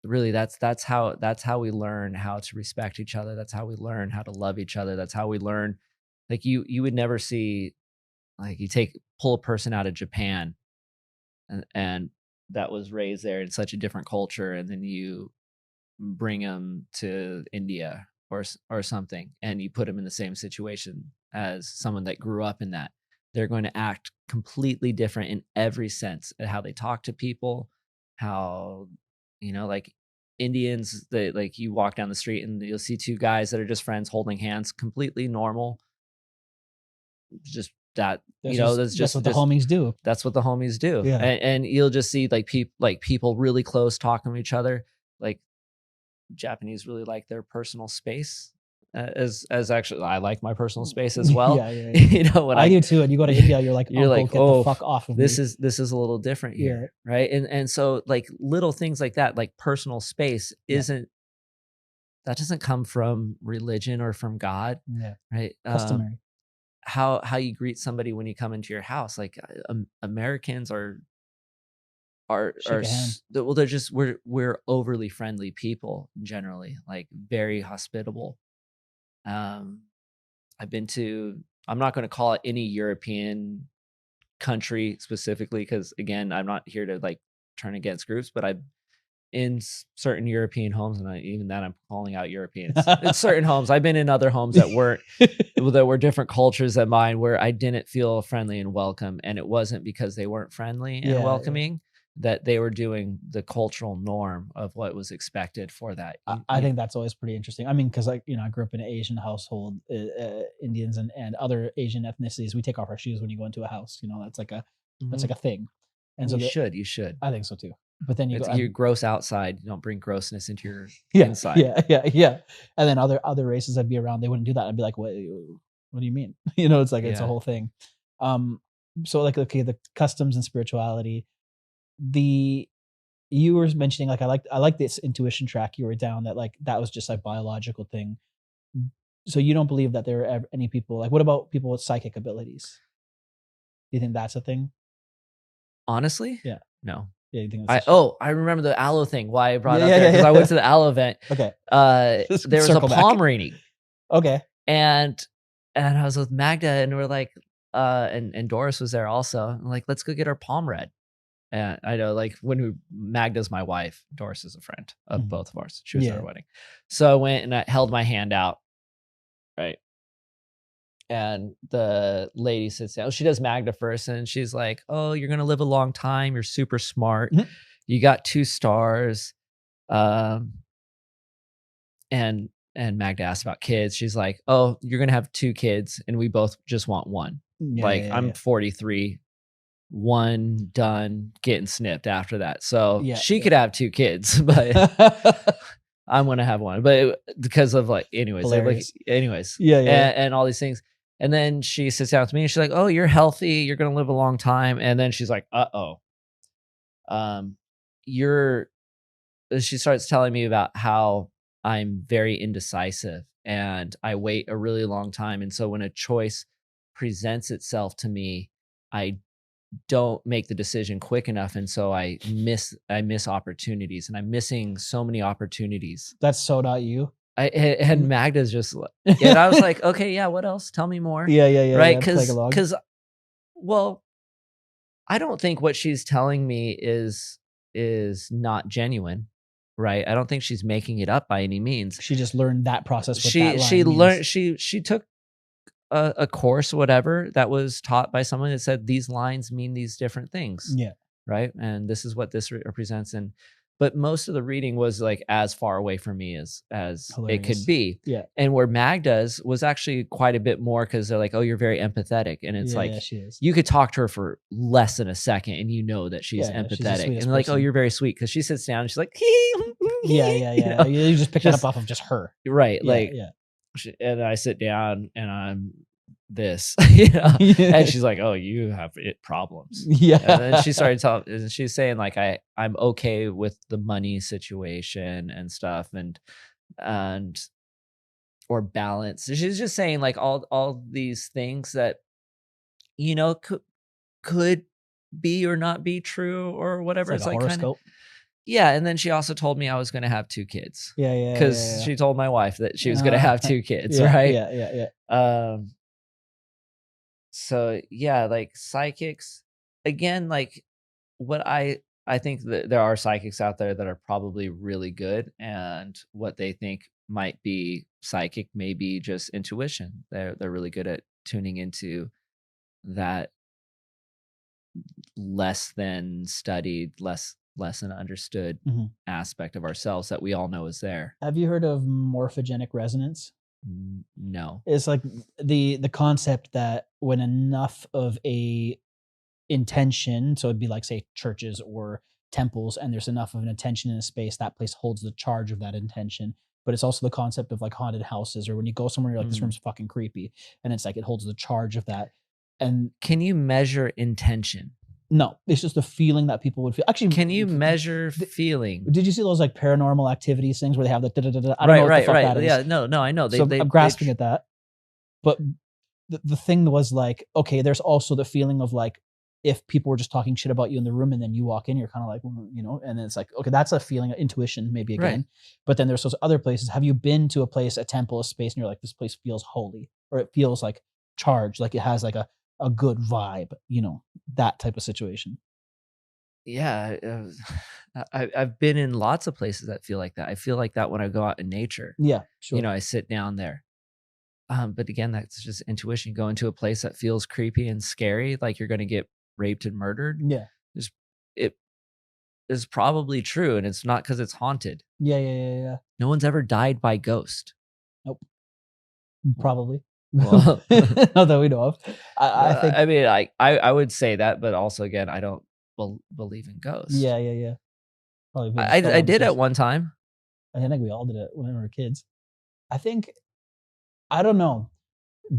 B: Really, that's how we learn how to respect each other. That's how we learn how to love each other. That's how we learn. Like you would never see like you pull a person out of Japan and that was raised there in such a different culture, and then you bring them to India or something, and you put them in the same situation as someone that grew up in that. They're going to act completely different in every sense, how they talk to people, how like Indians, that like you walk down the street and you'll see two guys that are just friends holding hands, completely normal. Just that
A: That's what the homies do.
B: that's what the homies do.
A: Yeah.
B: And you'll just see like people really close talking to each other. Like Japanese really like their personal space. As actually, I like my personal space as well.
A: Yeah.
B: When
A: I do too. And you go to India, you're like,
B: you're
A: Uncle,
B: like,
A: get
B: oh,
A: the fuck off of
B: this
A: me.
B: is a little different here, right? And so like little things like that, like personal space,
A: Yeah.
B: that doesn't come from religion or from God,
A: Yeah.
B: right?
A: Customary.
B: How you greet somebody when you come into your house, like Americans are
A: Shake a hand.
B: well, they're just we're overly friendly people generally, like very hospitable. I've been to, I'm not going to call it any European country specifically because again, I'm not here to like turn against groups, but I've in certain European homes, and even that I'm calling out Europeans. In certain homes, I've been in other homes that were different cultures than mine, where I didn't feel friendly and welcome, and it wasn't because they weren't friendly and
A: Yeah.
B: welcoming, that they were doing the cultural norm of what was expected for that.
A: I think that's always pretty interesting. I mean, because I grew up in an Asian household, Indians and other Asian ethnicities. We take off our shoes when you go into a house. That's like a thing. And so
B: you should.
A: I think so too. But then
B: You're gross outside. You don't bring grossness into your
A: yeah,
B: inside.
A: Yeah. And then other races I'd be around, they wouldn't do that. I'd be like, what do you mean? It's like, it's a whole thing. So like, okay, the customs and spirituality, you were mentioning, like, I like this intuition track you were down, that like, that was just like biological thing. So you don't believe that there are any people, like, what about people with psychic abilities? Do you think that's a thing?
B: Honestly?
A: Yeah.
B: No.
A: Yeah, you think
B: I remember the aloe thing. Why I brought it up
A: Yeah,
B: there, because
A: yeah.
B: I went to the aloe event.
A: Okay.
B: There was a
A: Circle back.
B: palm reading,
A: Okay.
B: and I was with Magda, and we're like, and Doris was there also. I'm like, let's go get our palm read. And I know, like, Magda's my wife, Doris is a friend of both of ours. She was at our wedding, so I went and I held my hand out, right? And the lady sits down. She does Magda first, and she's like, "Oh, you're gonna live a long time. You're super smart.
A: Mhm.
B: You got 2 stars." And Magda asked about kids. She's like, "Oh, you're gonna have 2 kids, and we both just want 1." I'm 43, 1 done, getting snipped after that. So she could have 2 kids, but I'm gonna have 1. But because of anyways, and all these things. And then she sits down with me and she's like, "Oh, you're healthy. You're gonna live a long time." And then she's like, she starts telling me about how I'm very indecisive and I wait a really long time. And so when a choice presents itself to me, I don't make the decision quick enough, and so I miss opportunities, and I'm missing so many opportunities.
A: That's so not you.
B: And Magda's just and I was like, okay, yeah, what else? Tell me more. Right?
A: Yeah. Playing along.
B: Because well, I don't think what she's telling me is not genuine, right? I don't think she's making it up by any means.
A: She just learned that process. What
B: She
A: that
B: she
A: line
B: learned
A: means.
B: she took a course, whatever, that was taught by someone that said these lines mean these different things,
A: Yeah,
B: right? And this is what this represents. And but most of the reading was like as far away from me as it could
A: hilarious.
B: be.
A: Yeah,
B: And where Magda's was actually quite a bit more, because they're like, oh, you're very empathetic. And it's like
A: yeah, she is.
B: you could talk to her for less than a second and you know that she's
A: Yeah, she's the
B: empathetic.
A: sweetest
B: And like, oh,
A: person.
B: you're very sweet, because she sits down and she's like,
A: Yeah. You just pick that
B: just
A: up off of just her.
B: right.
A: Yeah,
B: Like,
A: yeah.
B: and I sit down and I'm this, and she's like, "Oh, you have problems."
A: Yeah.
B: And then she started telling, and she's saying like, I'm okay with the money situation and stuff, and or balance. She's just saying like all these things that could be or not be true or
A: It's
B: whatever.
A: like
B: It's
A: a
B: like kind of
A: horoscope.
B: yeah. And then she also told me I was going to have 2 kids, because
A: Yeah.
B: she told my wife that she was going to have 2 kids,
A: Yeah,
B: right?
A: yeah.
B: So yeah, like psychics, again, like what I think that there are psychics out there that are probably really good, and what they think might be psychic may be just intuition. They're really good at tuning into that less than studied, less than understood
A: Mhm.
B: aspect of ourselves that we all know is there.
A: Have you heard of morphogenic resonance?
B: No.
A: It's like the concept that when enough of a intention, so it'd be like say churches or temples, and there's enough of an intention in a space, that place holds the charge of that intention. But it's also the concept of like haunted houses, or when you go somewhere, you're like, this
B: Mm.
A: room's fucking creepy, and it's like it holds the charge of that. And
B: Can you measure intention?
A: no, it's just a feeling that people would feel. Actually,
B: Can you measure feeling?
A: did you see those like paranormal activities things where they have the da da da da? I don't know what the fuck that is.
B: Yeah, no, I know.
A: So I'm grasping at that. But the thing was like, okay, there's also the feeling of like, if people were just talking shit about you in the room and then you walk in, you're kind of like, and then it's like, okay, that's a feeling of intuition, maybe again.
B: Right.
A: But then there's those other places. Have you been to a place, a temple, a space, and you're like, this place feels holy, or it feels like charged, like it has like a good vibe, that type of situation.
B: Yeah, I've been in lots of places that feel like that. I feel like that when I go out in nature.
A: Yeah, sure.
B: I sit down there. But again, that's just intuition. Go into a place that feels creepy and scary, like you're going to get raped and murdered.
A: Yeah.
B: It is probably true, and it's not because it's haunted.
A: Yeah.
B: No one's ever died by ghost.
A: Nope. Probably.
B: Well,
A: not that we know of. I think.
B: I mean, I would say that, but also again, I don't believe in ghosts.
A: Yeah. Probably.
B: I did at one time.
A: I think we all did it when we were kids. I think, I don't know.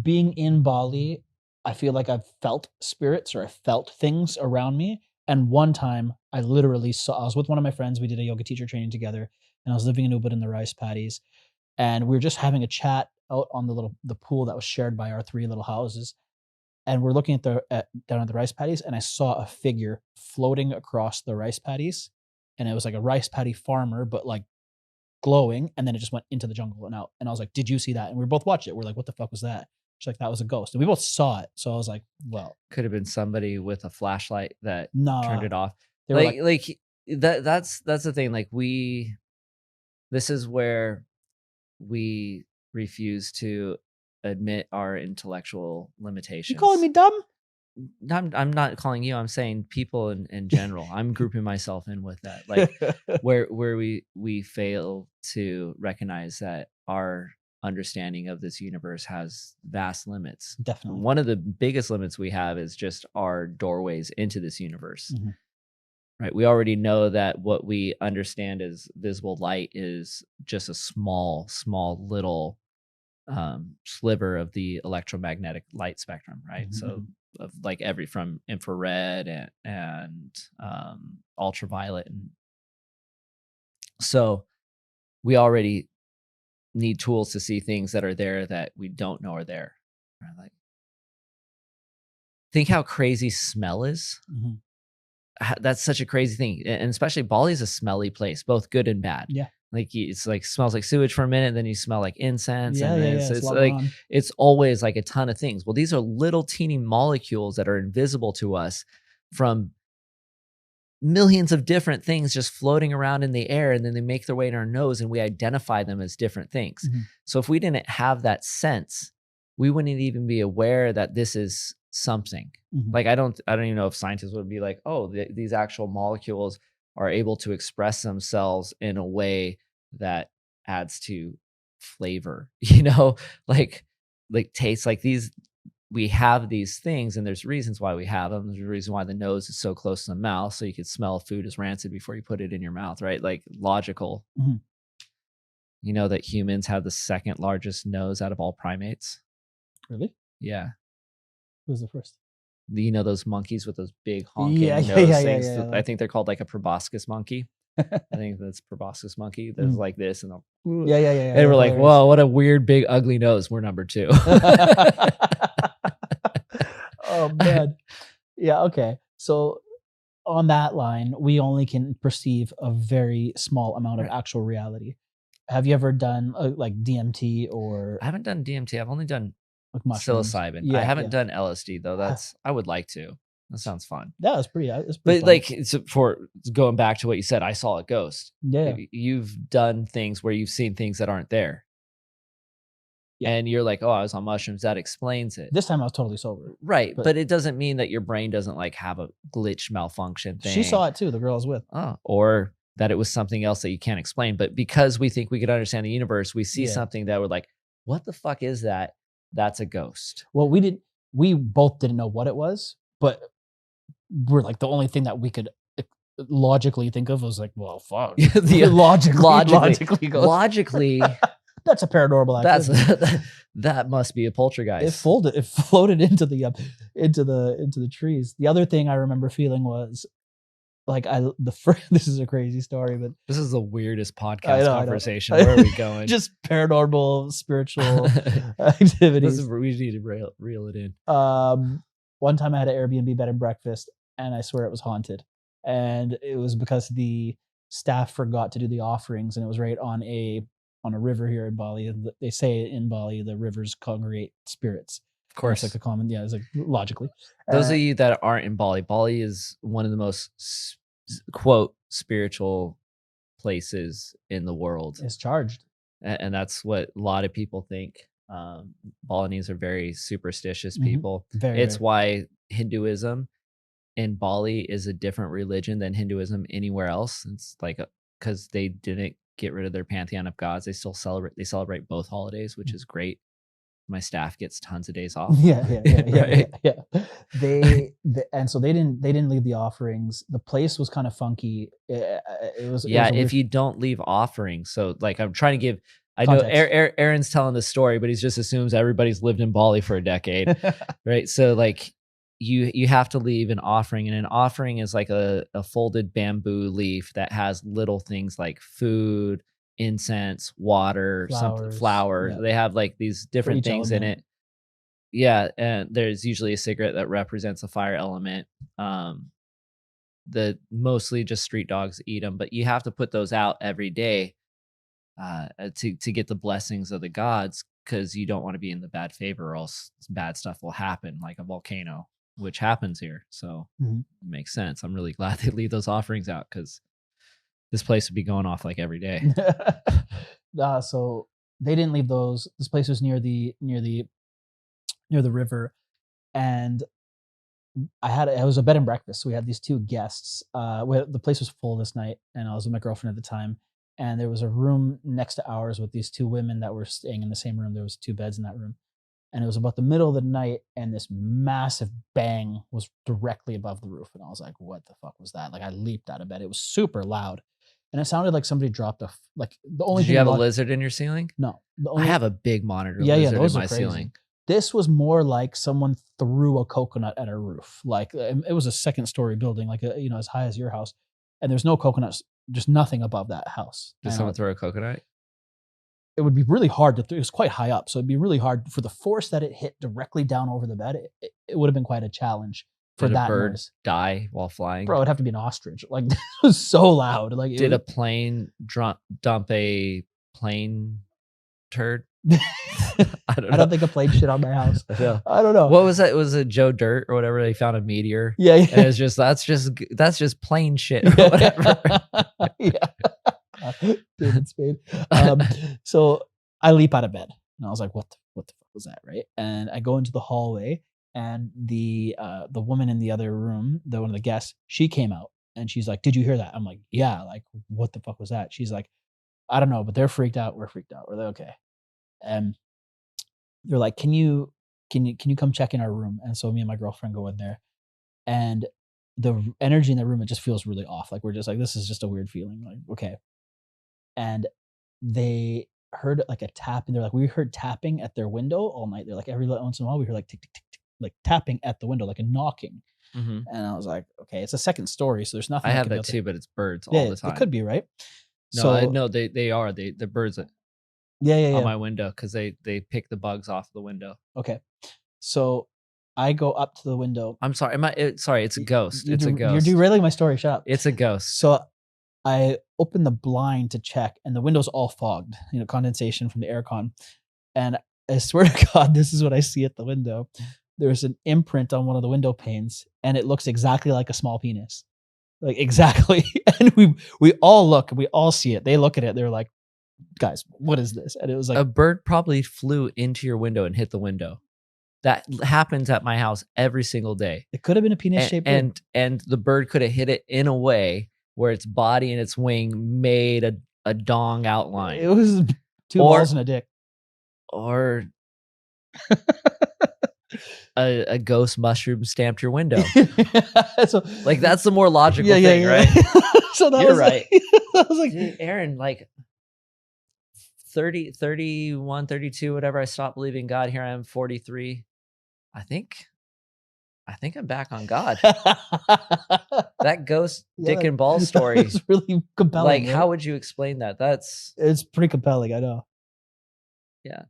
A: Being in Bali, I feel like I've felt spirits, or I felt things around me. And one time I literally I was with one of my friends. We did a yoga teacher training together, and I was living in Ubud in the rice paddies. And we were just having a chat out on the pool that was shared by our 3 little houses. And we're looking at down at the rice paddies, and I saw a figure floating across the rice paddies. And it was like a rice paddy farmer, but like glowing, and then it just went into the jungle and out. And I was like, did you see that? And we both watched it. We're like, what the fuck was that? She's like, that was a ghost. And we both saw it. So I was like, well,
B: Could have been somebody with a flashlight that
A: no.
B: turned it off.
A: They were
B: Like that's the thing. Like this is where we refuse to admit our intellectual limitations.
A: You calling me dumb?
B: I'm not calling you. I'm saying people in general. I'm grouping myself in with that. Like where we fail to recognize that our understanding of this universe has vast limits.
A: Definitely.
B: One of the biggest limits we have is just our doorways into this universe.
A: Mm-hmm.
B: Right. We already know that what we understand as visible light is just a small little sliver of the electromagnetic light spectrum, right?
A: Mm-hmm.
B: So of like from infrared and ultraviolet, and so we already need tools to see things that are there that we don't know are there. Right? Like think how crazy smell is.
A: Mhm.
B: That's such a crazy thing, and especially Bali is a smelly place, both good and bad.
A: Yeah.
B: Like it's like smells like sewage for a minute, then you smell like incense,
A: Yeah,
B: and
A: yeah,
B: then
A: yeah. It's a
B: it's
A: lot going
B: like
A: on.
B: it's always like a ton of things. Well, these are little teeny molecules that are invisible to us from millions of different things just floating around in the air, and then they make their way in our nose and we identify them as different things.
A: Mhm.
B: So if we didn't have that sense, we wouldn't even be aware that this is something.
A: Mhm.
B: Like I don't even know if scientists would be like, oh, these actual molecules are able to express themselves in a way that adds to flavor, like taste. Like these, we have these things, and there's reasons why we have them. There's a reason why the nose is so close to the mouth, so you could smell food as rancid before you put it in your mouth, right? Like logical.
A: Mhm.
B: You know that humans have the second largest nose out of all primates.
A: Really?
B: Yeah.
A: Who's the first?
B: You know those monkeys with those big honking
A: Yeah,
B: nose
A: yeah, yeah,
B: things?
A: yeah, yeah.
B: I think they're called like a proboscis monkey. I think that's proboscis monkey. There's
A: Mhm.
B: like this, and
A: Yeah, yeah, yeah,
B: and
A: yeah.
B: we're like,
A: Hilarious.
B: whoa, what a weird, big, ugly nose. We're number 2.
A: Oh man. Yeah, okay. So on that line, we only can perceive a very small amount of
B: Right.
A: actual reality. Have you ever done like DMT or
B: I haven't done DMT. I've only done
A: like mushrooms?
B: psilocybin. I
A: Yeah,
B: haven't
A: yeah.
B: done LSD though. I would like to. That sounds fun.
A: That was pretty. It's pretty
B: But
A: fun.
B: like it's for going back to what you said, I saw a ghost.
A: Yeah.
B: You've done things where you've seen things that aren't there.
A: Yeah.
B: And you're like, oh, I was on mushrooms. That explains it.
A: This time I was totally sober.
B: Right. But it doesn't mean that your brain doesn't like have a glitch malfunction thing.
A: She saw it too, the girl I was with.
B: Oh, or that it was something else that you can't explain. But because we think we could understand the universe, we see
A: Yeah.
B: something that we're like, what the fuck is that? That's a ghost.
A: Well, we both didn't know what it was, but we're like the only thing that we could logically think of was like, well, fuck.
B: Logically,
A: that's a paranormal activity.
B: that must be a poltergeist.
A: It floated into the trees. The other thing I remember feeling was like this is a crazy story, but
B: this is the weirdest podcast conversation.
A: I know.
B: Where are we going?
A: Just paranormal, spiritual activities.
B: We need to reel it in.
A: One time I had an Airbnb bed and breakfast, and I swear it was haunted. And it was because the staff forgot to do the offerings, and it was right on a river here in Bali. And they say in Bali the rivers congregate spirits.
B: Of course,
A: it's like a common. Yeah, it's like logically.
B: Those of you that aren't in Bali, Bali is one of the most quote spiritual places in the world.
A: It's charged,
B: and that's what a lot of people think. Balinese are very superstitious people. It's why Hinduism in Bali is a different religion than Hinduism anywhere else. It's like because they didn't get rid of their pantheon of gods. They still celebrate both holidays, which is great. My staff gets tons of days off.
A: Yeah. And so they didn't leave the offerings. The place was kind of funky. It was
B: if you don't leave offerings. So like I'm trying to give. I
A: context.
B: know Aaron's telling the story, but he just assumes everybody's lived in Bali for a decade, right? So like you have to leave an offering, and an offering is like a folded bamboo leaf that has little things like food, incense, water, flowers.
A: Yeah.
B: They have like these different things in it. Yeah, and there's usually a cigarette that represents a fire element. The mostly just street dogs eat them, but you have to put those out every day to get the blessings of the gods, because you don't want to be in the bad favor, or else bad stuff will happen, like a volcano, which happens here. So it makes sense. I'm really glad they leave those offerings out, because this place would be going off like every day.
A: So they didn't leave those. This place was near the river, and it was a bed and breakfast. So we had these two guests. The place was full this night, and I was with my girlfriend at the time. And there was a room next to ours with these two women that were staying in the same room. There was 2 beds in that room. And it was about the middle of the night, and this massive bang was directly above the roof. And I was like, what the fuck was that? Like, I leaped out of bed. It was super loud. And it sounded like somebody dropped the only
B: Did you have a lizard in your ceiling?
A: No.
B: I have a big monitor lizard in my ceiling.
A: This was more like someone threw a coconut at our roof. Like, it was a 2nd-story building, like as high as your house. And there's no coconuts, just nothing above that house.
B: Did someone throw a coconut?
A: It would be really hard to throw. It was quite high up, so it'd be really hard for the force that it hit directly down over the bed. it would have been quite a challenge for
B: Did a
A: that
B: bird
A: noise.
B: die while flying?
A: Bro, it'd have to be an ostrich. Like, this was so loud. Like,
B: Did a plane dump a plane turd?
A: I don't think a plane shit on my house.
B: Yeah.
A: I don't know.
B: What was that? Was it Joe Dirt or whatever? They found a meteor.
A: Yeah,
B: And
A: yeah.
B: it's just that's just plane shit or whatever.
A: Yeah. David Spade. So I leap out of bed and I was like, what the fuck was that, right? And I go into the hallway, and the woman in the other room, one of the guests, she came out and she's like, "Did you hear that?" I'm like, "Yeah." Like, what the fuck was that? She's like, "I don't know, but they're freaked out. We're freaked out." We're like, "Okay." And they're like, can you come check in our room?" And so me and my girlfriend go in there, and the energy in the room, it just feels really off. Like, we're just like, this is just a weird feeling. Like, okay. And they heard like a tap, and they're like, we heard tapping at their window all night. They're like, every once in a while we hear like tick tick tick tick, like tapping at the window, like a knocking. And I was like, okay, it's a second story, so there's nothing.
B: I have that too, but it's birds all the time.
A: It could be, right?
B: No, I know they are the birds on my window, because they pick the bugs off the window.
A: Okay, so I go up to the window.
B: I'm sorry. Sorry, it's a ghost. It's a ghost.
A: You're derailing my story. Shut up.
B: It's a ghost.
A: So I open the blind to check, and the window's all fogged, condensation from the aircon. And I swear to God, this is what I see at the window. There's an imprint on one of the window panes, and it looks exactly like a small penis. Like, exactly. And we all look, we all see it. They look at it, they're like, guys, what is this? And it was like,
B: a bird probably flew into your window and hit the window. That happens at my house every single day.
A: It could have been a penis-shaped bird.
B: And the bird could have hit it in a way where its body and its wing made a dong outline.
A: It was two balls and a dick.
B: Or a ghost mushroom stamped your window.
A: So,
B: like, that's the more logical thing, right?
A: So that
B: You're
A: was
B: right.
A: I was like,
B: dude, Aaron, like 30, 31, 32, whatever, I stopped believing God. Here I am, 43. I think I'm back on God. That ghost dick and ball story
A: is really compelling.
B: Like,
A: right?
B: how would you explain that?
A: It's pretty compelling, I know.
B: Yeah.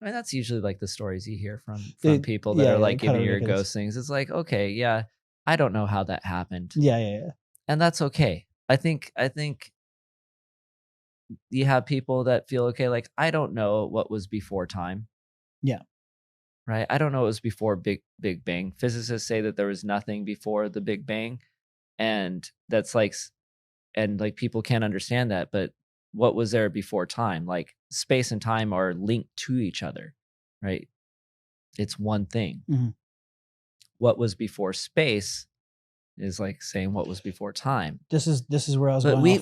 B: I mean, that's usually like the stories you hear from people that are like giving you ghost things. It's like, okay, yeah, I don't know how that happened.
A: Yeah.
B: And that's okay. I think you have people that feel okay, like, I don't know what was before time.
A: Yeah.
B: Right? I don't know what was before Big Bang. Physicists say that there was nothing before the Big Bang. And that's like, and like, people can't understand that, but what was there before time? Like, space and time are linked to each other, right? It's one thing.
A: Mm-hmm.
B: What was before space is like saying what was before time.
A: This is where I was
B: but
A: going.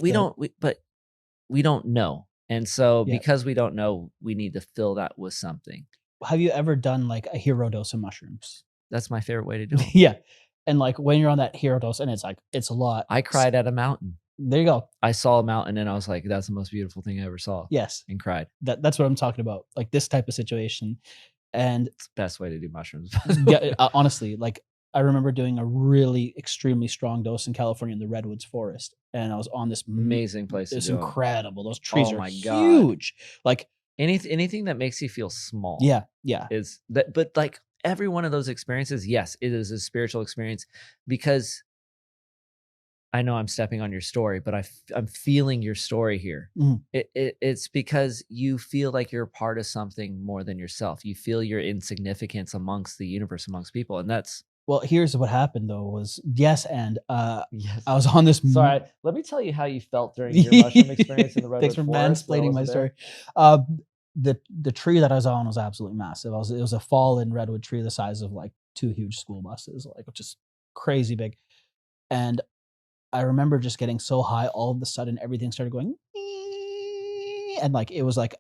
B: We don't know. And so because we don't know, we need to fill that with something.
A: Have you ever done like a hero dose of mushrooms?
B: That's my favorite way to do it.
A: Yeah. And like, when you're on that hero dose, and it's a lot.
B: I cried at a mountain.
A: There you go.
B: I saw a mountain and I was like, that's the most beautiful thing I ever saw.
A: Yes.
B: And cried.
A: That's what I'm talking about. Like, this type of situation. And
B: it's the best way to do mushrooms.
A: Yeah, honestly, like, I remember doing a really extremely strong dose in California in the Redwoods forest. And I was on this
B: amazing place.
A: It's incredible. Those trees are huge. Like,
B: anything that makes you feel small.
A: Yeah.
B: Is that, but like, every one of those experiences, yes, it is a spiritual experience, because I know I'm stepping on your story, but I'm feeling your story here.
A: Mm.
B: It's because you feel like you're a part of something more than yourself. You feel your insignificance amongst the universe, amongst people. And that's,
A: well, here's what happened though, was yes. I was on this.
B: Sorry, let me tell you how you felt during your mushroom experience in the Redwood
A: Thanks for mansplaining my story. The tree that I was on was absolutely massive. It was a fallen redwood tree the size of like 2 huge school buses, like, just crazy big. And I remember just getting so high, all of a sudden everything started going, and like, it was like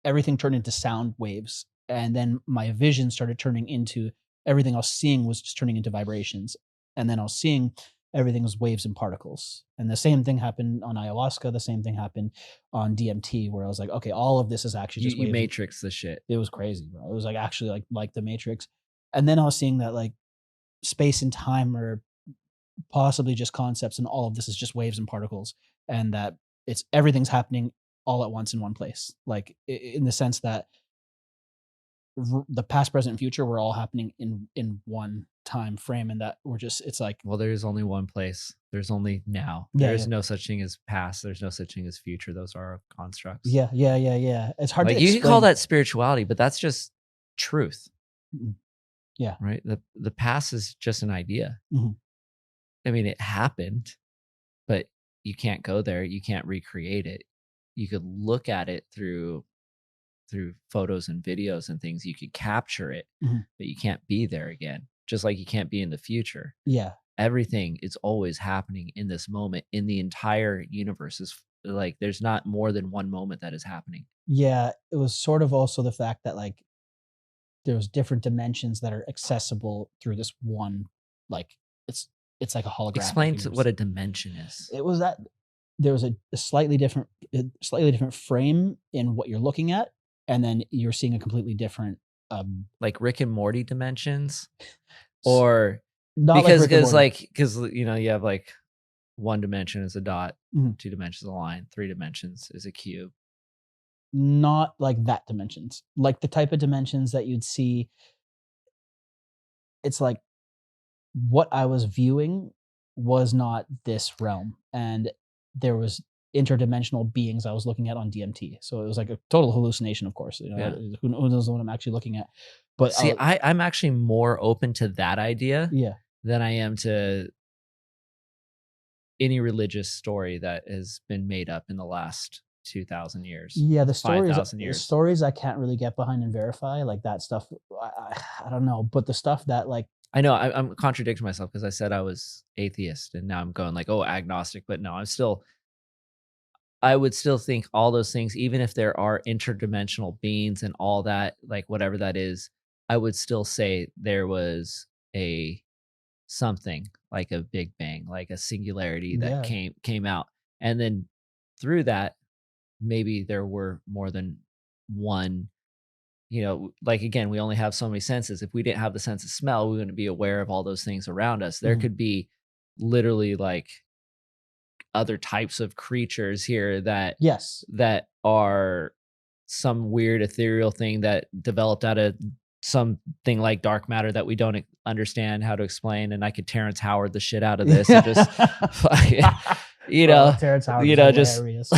A: everything turned into sound waves. And then my vision started turning into, everything I was seeing was just turning into vibrations. And then I was seeing everything was waves and particles. And the same thing happened on ayahuasca. The same thing happened on DMT, where I was like, okay, all of this is actually just
B: you matrix the shit.
A: It was crazy, bro. It was like actually like the Matrix. And then I was seeing that like space and time are possibly just concepts, and all of this is just waves and particles, and that everything's happening all at once in one place. Like, in the sense that the past, present, and future were all happening in one time frame, and that we're just it's like
B: Well, there is only one place. There's only now.
A: Yeah,
B: There is
A: yeah.
B: no such thing as past. There's no such thing as future. Those are constructs.
A: Yeah. It's hard
B: Like
A: to
B: you can call
A: explain.
B: that spirituality, but that's just truth,
A: Mhm. Yeah.
B: right? The past is just an idea.
A: Mhm.
B: I mean, it happened, but you can't go there. You can't recreate it. You could look at it through photos and videos and things. You could capture it,
A: Mhm.
B: but you can't be there again. Just like you can't be in the future.
A: Yeah.
B: Everything is always happening in this moment. In the entire universe is like there's not more than one moment that is happening.
A: Yeah, it was sort of also the fact that, like, there's different dimensions that are accessible through this one, like, it's it's like a holographic
B: Explain to what
A: universe.
B: a dimension is.
A: It was that there was a slightly different frame in what you're looking at, and then you're seeing a completely different,
B: Like Rick and Morty dimensions,
A: s
B: or
A: not like Rick and Morty.
B: because you know you have like one dimension is a dot,
A: Mhm.
B: 2 dimensions a line, 3 dimensions is a cube.
A: Not like that dimensions. Like the type of dimensions that you'd see, it's like what I was viewing was not this realm, and there was interdimensional beings I was looking at on DMT. So it was like a total hallucination, of course. You know,
B: Yeah.
A: who knows what I'm actually looking at? But
B: See, I'm actually more open to that idea
A: yeah,
B: than I am to any religious story that has been made up in the last 2,000 years,
A: yeah. The
B: 5,000 years.
A: stories I can't really get behind and verify, like that stuff. I don't know, but the stuff that like
B: I know I'm contradicting myself because I said I was atheist and now I'm going like, oh, agnostic. But no, I would still think all those things, even if there are interdimensional beings and all that, like whatever that is, I would still say there was a something like a big bang, like a singularity that
A: yeah,
B: came out. And then through that, maybe there were more than one, you know, like again, we only have so many senses. If we didn't have the sense of smell, we wouldn't be aware of all those things around us. There
A: mhm,
B: could be literally like other types of creatures here
A: yes,
B: that are some weird ethereal thing that developed out of something like dark matter that we don't understand how to explain. And I could Terrence Howard the shit out of this and just, you
A: Bro,
B: know,
A: Terrence Howard
B: you
A: is
B: know, just,
A: hilarious.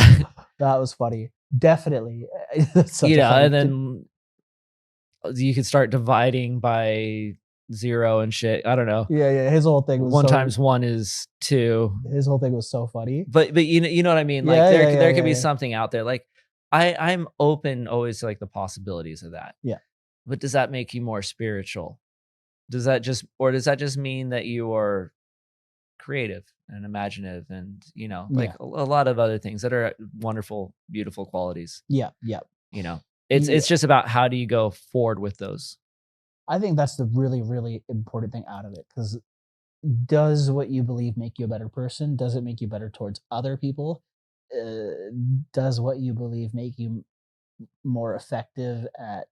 A: That was funny. Definitely, that's such
B: you
A: a
B: know,
A: funny.
B: and then you could start dividing by 0 and shit. I don't know.
A: Yeah. His whole thing was
B: 1
A: so.
B: times 1 is 2.
A: His whole thing was so funny.
B: But you know what I mean? Like there could be something out there. Like I'm open always to like the possibilities of that.
A: Yeah.
B: But does that make you more spiritual? Does that just mean that you are creative and imaginative and, you know, like
A: Yeah.
B: a lot of other things that are wonderful, beautiful qualities,
A: Yeah.
B: you know?
A: Yeah.
B: It's just about how do you go forward with those?
A: I think that's the really, really important thing out of it. Because does what you believe make you a better person? Does it make you better towards other people? Does what you believe make you more effective at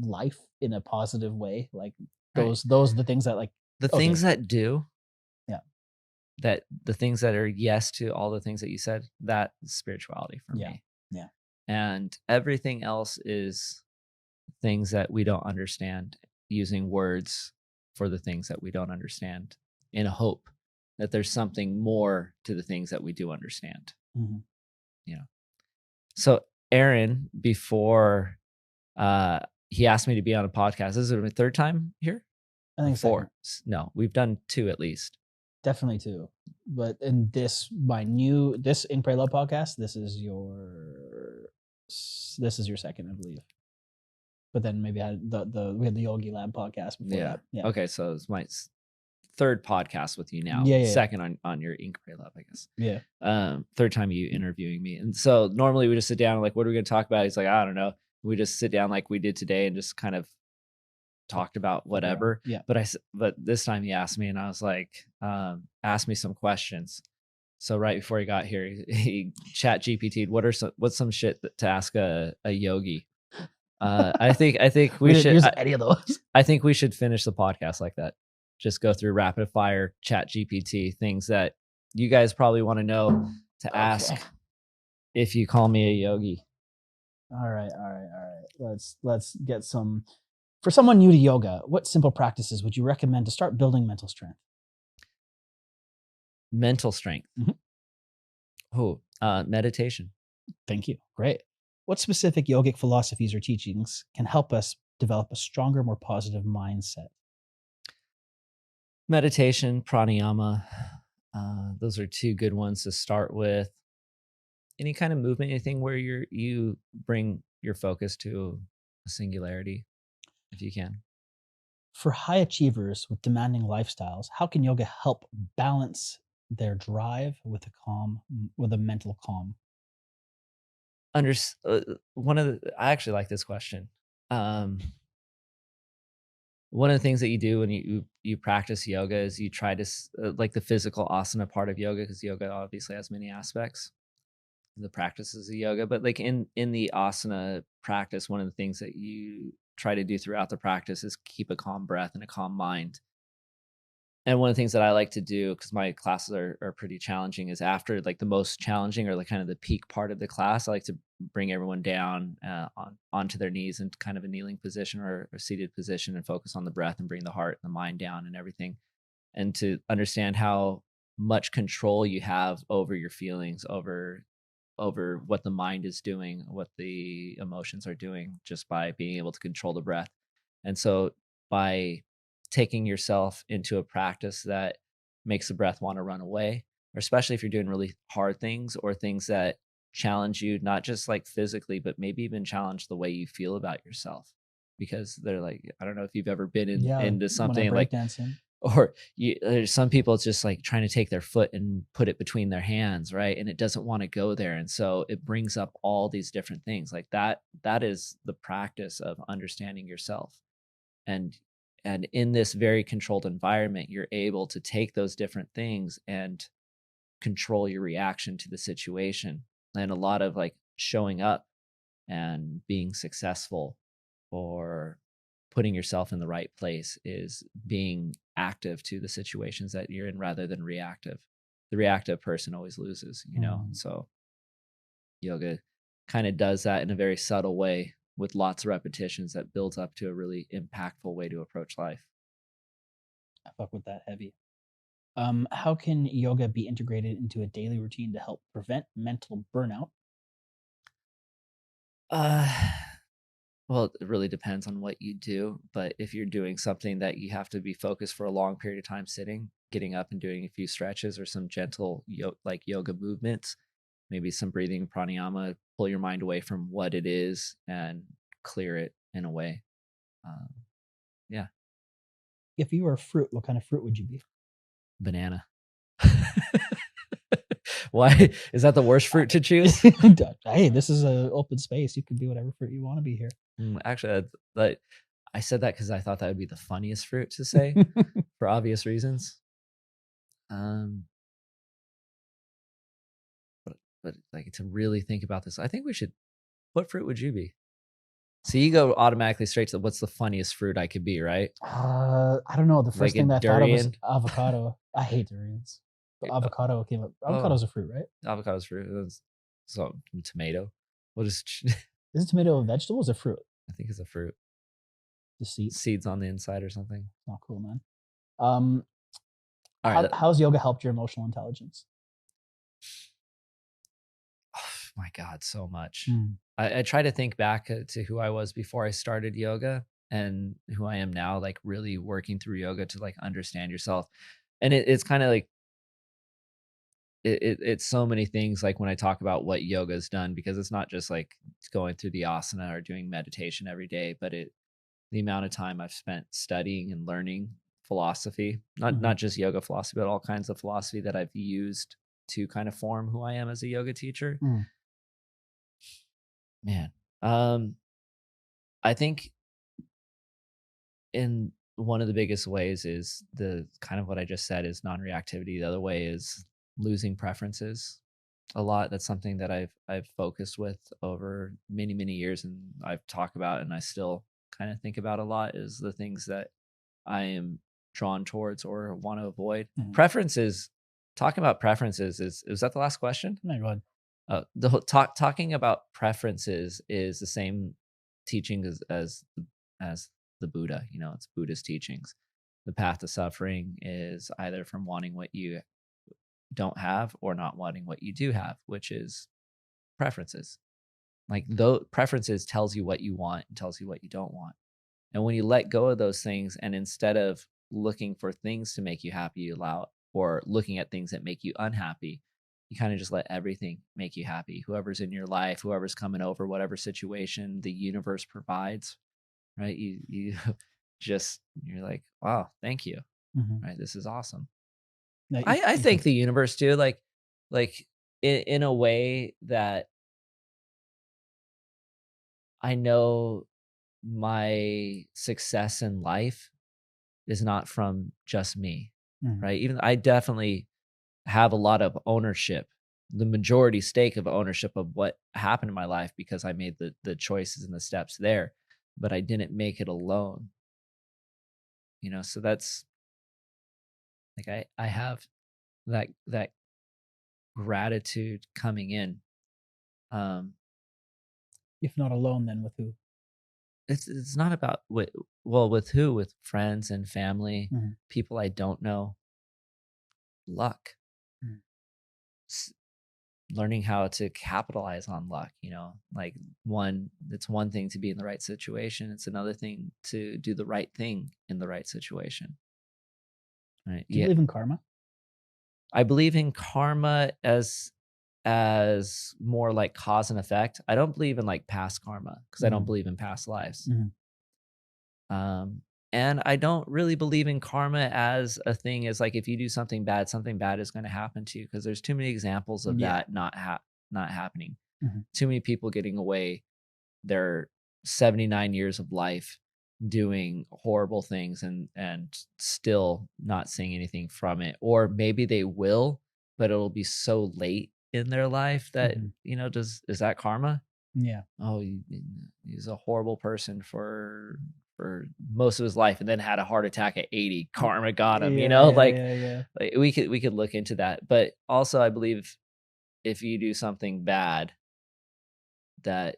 A: life in a positive way? Like
B: Right.
A: those are the things that like
B: The
A: okay.
B: things that do,
A: Yeah.
B: that the things that are yes to all the things that you said, that is spirituality for
A: Yeah.
B: me.
A: Yeah.
B: And everything else is things that we don't understand, using words for the things that we don't understand in a hope that there's something more to the things that we do understand.
A: Mhm.
B: You know. So Aaron, before he asked me to be on a podcast, this is my 3rd time here?
A: I think so.
B: 4. No, we've done 2 at least.
A: Definitely too. But in this this Ink Pray Love podcast, this is your second, I believe. But then maybe I had we had the Yogi Lab podcast before that. Yeah.
B: Okay, so it's my 3rd podcast with you now.
A: Yeah.
B: Second on your Ink Pray Love, I guess.
A: Yeah.
B: 3rd time you interviewing me. And so normally we just sit down and like, what are we going to talk about? He's like, I don't know. We just sit down like we did today and just kind of talked about whatever.
A: Yeah.
B: But this time he asked me and I was like, ask me some questions. So right before he got here, he chat GPT'd what's some shit to ask a yogi. I think we should use
A: any of those.
B: I think we should finish the podcast like that. Just go through rapid fire chat GPT things that you guys probably want to know to ask if you call me a yogi.
A: All right. Let's get some. For someone new to yoga, what simple practices would you recommend to start building mental strength?
B: Mental strength.
A: Mhm.
B: Oh, meditation.
A: Thank you. Great. What specific yogic philosophies or teachings can help us develop a stronger, more positive mindset?
B: Meditation, pranayama. Those are two good ones to start with. Any kind of movement, anything where you bring your focus to a singularity, if you can.
A: For high achievers with demanding lifestyles, how can yoga help balance their drive with with a mental calm?
B: One of I actually like this question. Um, One of the things that you do when you practice yoga is you try to like the physical asana part of yoga, because yoga obviously has many aspects, the practices of yoga, but like in the asana practice, one of the things that you try to do throughout the practice is keep a calm breath and a calm mind. And one of the things that I like to do, because my classes are pretty challenging, is after like the most challenging or like kind of the peak part of the class, I like to bring everyone down onto their knees in kind of a kneeling position or seated position, and focus on the breath and bring the heart and the mind down and everything, and to understand how much control you have over your feelings, over what the mind is doing, what the emotions are doing, just by being able to control the breath. And so by taking yourself into a practice that makes the breath want to run away, or especially if you're doing really hard things or things that challenge you, not just like physically, but maybe even challenge the way you feel about yourself. Because they're like, I don't know if you've ever been
A: Yeah,
B: into
A: when I
B: something like,
A: breakdancing.
B: or there's some people, it's just like trying to take their foot and put it between their hands, right? And it doesn't want to go there. And so it brings up all these different things like that. That is the practice of understanding yourself. And in this very controlled environment, you're able to take those different things and control your reaction to the situation. And a lot of like showing up and being successful, or putting yourself in the right place, is being active to the situations that you're in rather than reactive. The reactive person always loses, you know?
A: Mm,
B: So yoga kind of does that in a very subtle way with lots of repetitions that builds up to a really impactful way to approach life.
A: I fuck with that heavy. How can yoga be integrated into a daily routine to help prevent mental burnout?
B: Uh, well, it really depends on what you do, but if you're doing something that you have to be focused for a long period of time sitting, getting up and doing a few stretches or some gentle like yoga movements, maybe some breathing, pranayama, pull your mind away from what it is and clear it in a way. Um, yeah,
A: If you were a fruit, what kind of fruit would you be?
B: banana. Why is that the worst fruit to choose?
A: Hey, this is an open space. You can be whatever fruit you want to be here.
B: Actually, I said that because I thought that would be the funniest fruit to say for obvious reasons. Um, but like, to really think about this, I think we should. What fruit would you be? So you go automatically straight to what's the funniest fruit I could be, right?
A: I don't know. The
B: Like
A: first
B: a
A: thing that I thought of was
B: durian.
A: avocado. I hate durians, but avocado came up.
B: Oh,
A: Avocado's a fruit, right?
B: avocado's fruit. So tomato. What is?
A: Is a tomato a vegetable? Or is it fruit?
B: I think it's a fruit.
A: The seed.
B: Seeds on the inside or something.
A: Not cool, man. Um,
B: All right.
A: how's yoga helped your emotional intelligence?
B: Oh, my God, so much.
A: Mm.
B: I try to think back to who I was before I started yoga and who I am now, like really working through yoga to like understand yourself. And it's kind of like it's so many things, like when I talk about what yoga's done, because it's not just like going through the asana or doing meditation every day, but the amount of time I've spent studying and learning philosophy, not just yoga philosophy, but all kinds of philosophy that I've used to kind of form who I am as a yoga teacher.
A: Mm.
B: Man, I think in one of the biggest ways is the kind of what I just said is non-reactivity. The other way is losing preferences a lot. That's something that I've focused with over many years, and I've talked about, and I still kind of think about a lot, is the things that I am drawn towards or want to avoid.
A: Mhm.
B: Preferences. Talking about preferences is that the last question?
A: No, go ahead.
B: The whole talking about preferences is the same teaching as the Buddha. You know, it's Buddhist teachings. The path to suffering is either from wanting what you don't have or not wanting what you do have, which is preferences. Like those preferences tells you what you want and tells you what you don't want. And when you let go of those things, and instead of looking for things to make you happy, you allow, or looking at things that make you unhappy, you kind of just let everything make you happy. Whoever's in your life, whoever's coming over, whatever situation the universe provides, right? You just, you're like, wow, thank you.
A: Mhm.
B: Right. This is awesome.
A: No,
B: I
A: you took
B: thank the universe too, like in a way that I know my success in life is not from just me,
A: mhm.
B: right? Even I definitely have a lot of ownership, the majority stake of ownership of what happened in my life because I made the choices and the steps there, but I didn't make it alone, you know? So that's like I have that gratitude coming in. Um
A: If not alone, then with who?
B: it's not about with, well, with who, with friends and family,
A: Mhm,
B: people I don't know, luck.
A: mhm.
B: Learning how to capitalize on luck, you know, like it's one thing to be in the right situation, it's another thing to do the right thing in the right situation, right?
A: Do you
B: Yeah,
A: believe in karma?
B: I believe in karma as more like cause and effect. I don't believe in like past karma because I don't
A: Mhm,
B: believe in past lives.
A: mhm.
B: um and I don't really believe in karma as a thing, as like if you do something bad is going to happen to you, because there's too many examples of
A: Yeah.
B: that not happening.
A: Mhm.
B: Too many people getting away their 79 years of life doing horrible things and still not seeing anything from it, or maybe they will, but it'll be so late in their life that,
A: Mhm.
B: you know, does is that karma?
A: Yeah.
B: Oh, he's a horrible person for most of his life and then had a heart attack at 80, karma got him, you
A: Yeah,
B: know.
A: yeah, yeah, yeah.
B: Like we could look into that, but also I believe if you do something bad, that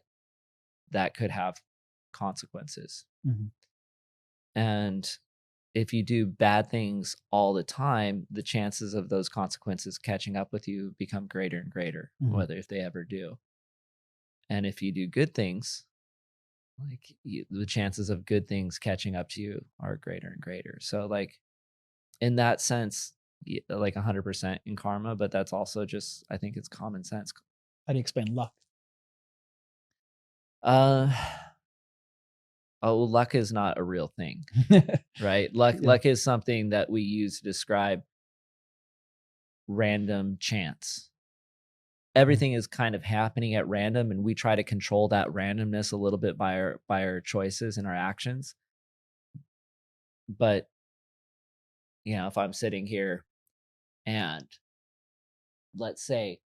B: that could have consequences.
A: Mhm,
B: And if you do bad things all the time, the chances of those consequences catching up with you become greater and greater,
A: mhm.
B: whether if they ever do. And if you do good things, the chances of good things catching up to you are greater and greater. So, like in that sense, like 100% in karma, but that's also just, I think it's common sense.
A: How do you explain luck?
B: Uh, oh, luck is not a real thing, right? Luck,
A: Yeah.
B: luck is something that we use to describe random chance.
A: Mhm,
B: Everything is kind of happening at random, and we try to control that randomness a little bit by our choices and our actions. But, you know, if I'm sitting here and let's say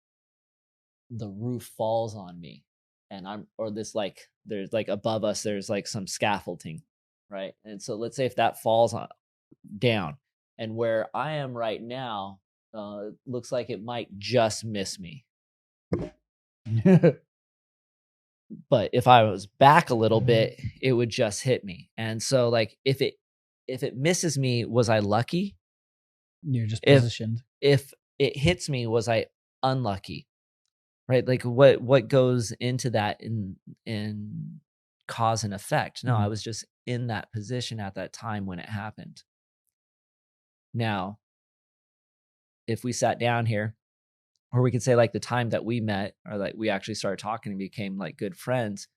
B: the roof falls on me, and I'm, or this, like there's like above us there's like some scaffolding, right? And so let's say if that falls on down, and where I am right now looks like it might just miss me. But if I was back a little bit, it would just hit me. And so like if it misses me, was I lucky?
A: You're just
B: If
A: positioned.
B: if it hits me, was I unlucky? Right? Like what goes into that in cause and effect? No, I
A: Mhm,
B: was just in that position at that time when it happened. Now, if we sat down here, or we could say like the time that we met, or like we actually started talking and became like good friends,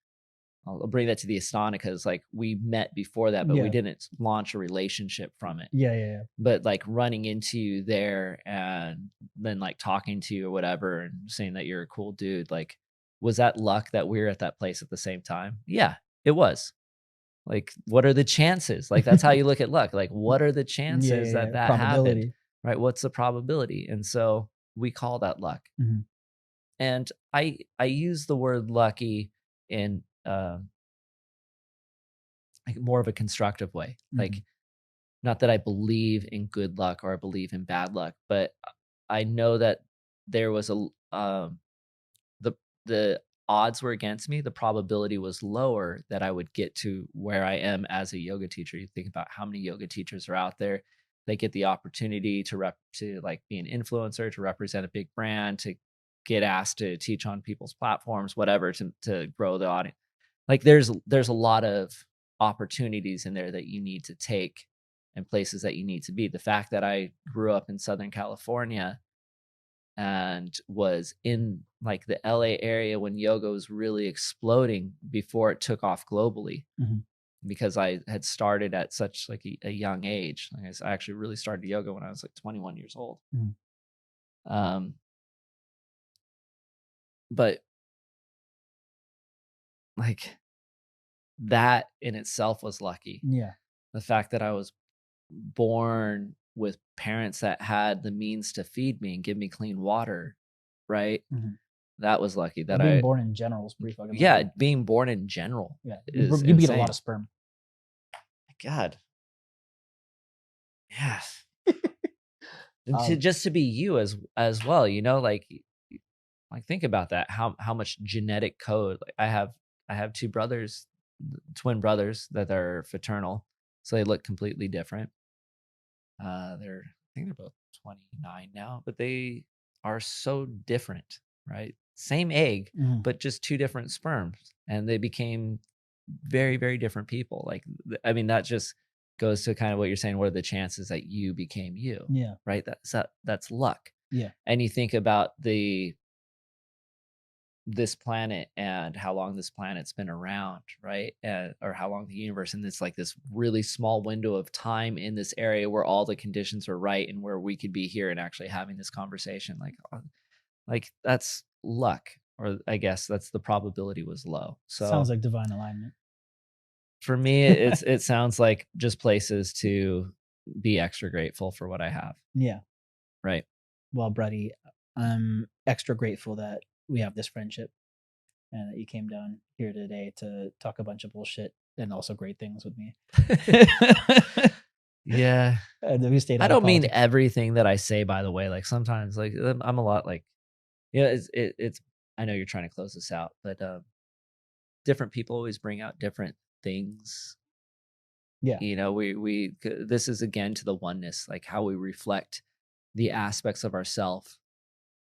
B: I'll bring that to the Astonicas. Like we met before that, but we
A: yeah.
B: didn't launch a relationship from it.
A: Yeah, yeah, yeah.
B: But like running into you there and then like talking to you or whatever and saying that you're a cool dude, like, was that luck that we were at that place at the same time? Yeah, it was. Like, what are the chances? Like, that's how you look at luck. Like, what are the
A: Yeah,
B: chances
A: yeah,
B: that
A: yeah.
B: that happened?
A: Probability.
B: Right? What's the probability? And so we call that luck.
A: Mhm,
B: And I use the word lucky in like more of a constructive way. Like,
A: mhm,
B: not that I believe in good luck or I believe in bad luck, but I know that there was a the the odds were against me, the probability was lower that I would get to where I am as a yoga teacher. You think about how many yoga teachers are out there. They get the opportunity to like be an influencer, to represent a big brand, to get asked to teach on people's platforms, whatever, to grow the audience. Like there's a lot of opportunities in there that you need to take and places that you need to be. The fact that I grew up in Southern California and was in like the LA area when yoga was really exploding before it took off globally, because I had started at such like a young age. Like I actually really started yoga when I was like 21 years old. But like that in itself was lucky.
A: Yeah.
B: The fact that I was born with parents that had the means to feed me and give me clean water, right? That was lucky. That
A: being born in general is pretty fucking
B: yeah,
A: lucky.
B: being born in general.
A: Yeah,
B: is
A: you get a
B: insane.
A: lot of sperm.
B: God, yes. And just to be you as well, you know, like think about that. How much genetic code? Like I have two brothers, twin brothers that are fraternal, so they look completely different. I think they're both 29 now, but they are so different, right? Same egg, but just two different sperms, and they became very, very different people. Like, I mean, that just goes to kind of what you're saying. What are the chances that you became you?
A: Yeah.
B: Right. That's luck.
A: Yeah.
B: And you think about this planet and how long this planet's been around, right? Or how long the universe, and it's like this really small window of time in this area where all the conditions are right and where we could be here and actually having this conversation. Like that's luck, or I guess that's the probability was low. So
A: sounds like divine alignment.
B: For me, it sounds like just places to be extra grateful for what I have.
A: Yeah.
B: Right.
A: Well, Brady, I'm extra grateful that we have this friendship and that you came down here today to talk a bunch of bullshit and also great things with me.
B: Yeah.
A: And then we stayed.
B: I don't mean everything that I say, by the way. Like sometimes, like I'm a lot like, yeah, it's. I know you're trying to close this out, but different people always bring out different things.
A: Yeah.
B: You know, we this is again to the oneness, like how we reflect the aspects of ourself.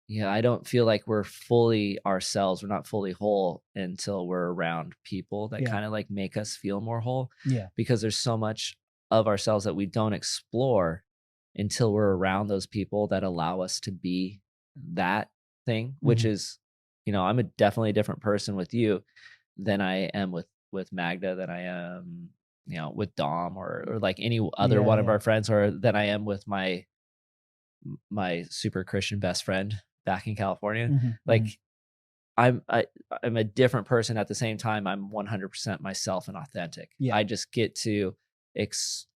B: Yeah, I don't feel like we're fully ourselves. We're not fully whole until we're around people that kind of like make us feel more whole.
A: Yeah.
B: Because there's so much of ourselves that we don't explore until we're around those people that allow us to be that thing, which is, you know, I'm definitely a different person with you than I am with Magda, than I am, you know, with Dom or like any other one of our friends, or than I am with my super Christian best friend back in California. Like I'm a different person. At the same time, I'm 100% myself and authentic. I just get to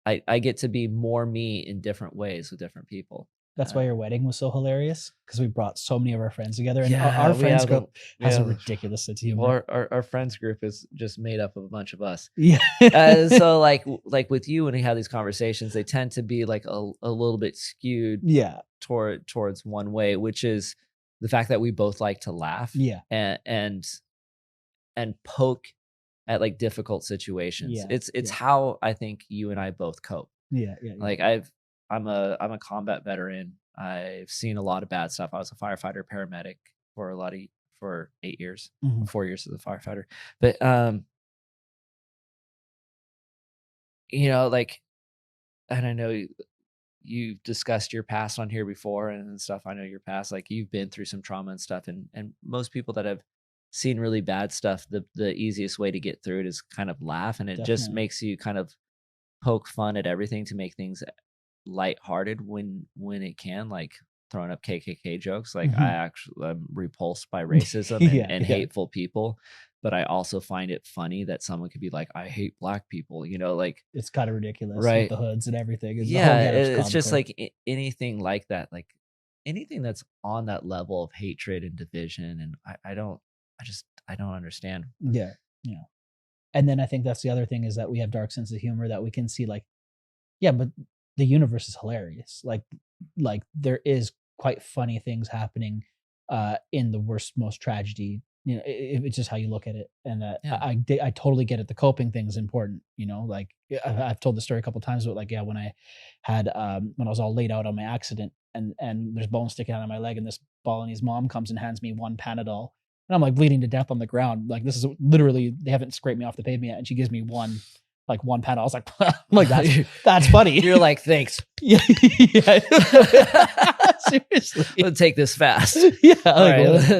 B: I get to be more me in different ways with different people.
A: That's why your wedding was so hilarious, because we brought so many of our friends together, and our friends group has a ridiculous sense of humor.
B: Well, our friends group is just made up of a bunch of us.
A: Yeah.
B: So like with you, when we have these conversations, they tend to be like a little bit skewed towards one way, which is the fact that we both like to laugh and poke at like difficult situations. It's how I think you and I both cope. Like I'm a combat veteran. I've seen a lot of bad stuff. I was a firefighter paramedic for 8 years, 4 years as a firefighter. But you know, like, and I know you've discussed your past on here before and stuff. I know your past, like you've been through some trauma and stuff, and most people that have seen really bad stuff, the easiest way to get through it is kind of laugh, and it just makes you kind of poke fun at everything to make things lighthearted when it can, like throwing up KKK jokes. Like I'm repulsed by racism and hateful people, but I also find it funny that someone could be like, I hate black people, you know, like it's
A: kind of ridiculous,
B: right?
A: With the hoods and everything.
B: It's just like anything like that, like anything that's on that level of hatred and division. And I don't understand.
A: Yeah. And then I think that's the other thing, is that we have dark sense of humor, that we can see like, but the universe is hilarious. Like there is quite funny things happening in the worst, most tragedy you know, it's just how you look at it. And that
B: Yeah.
A: I totally get it. The coping thing is important, you know, like I've told the story a couple times, but like, yeah, when I had, when I was all laid out on my accident and there's bone sticking out of my leg and this Balinese mom comes and hands me one Panadol and I'm like bleeding to death on the ground. Like this is literally, they haven't scraped me off the pavement yet. And she gives me one Panadol. I was like, like that's funny.
B: You're like, thanks.
A: Yeah. Seriously.
B: Let's take this fast.
A: Yeah.
B: All
A: Like,
B: right.
A: I was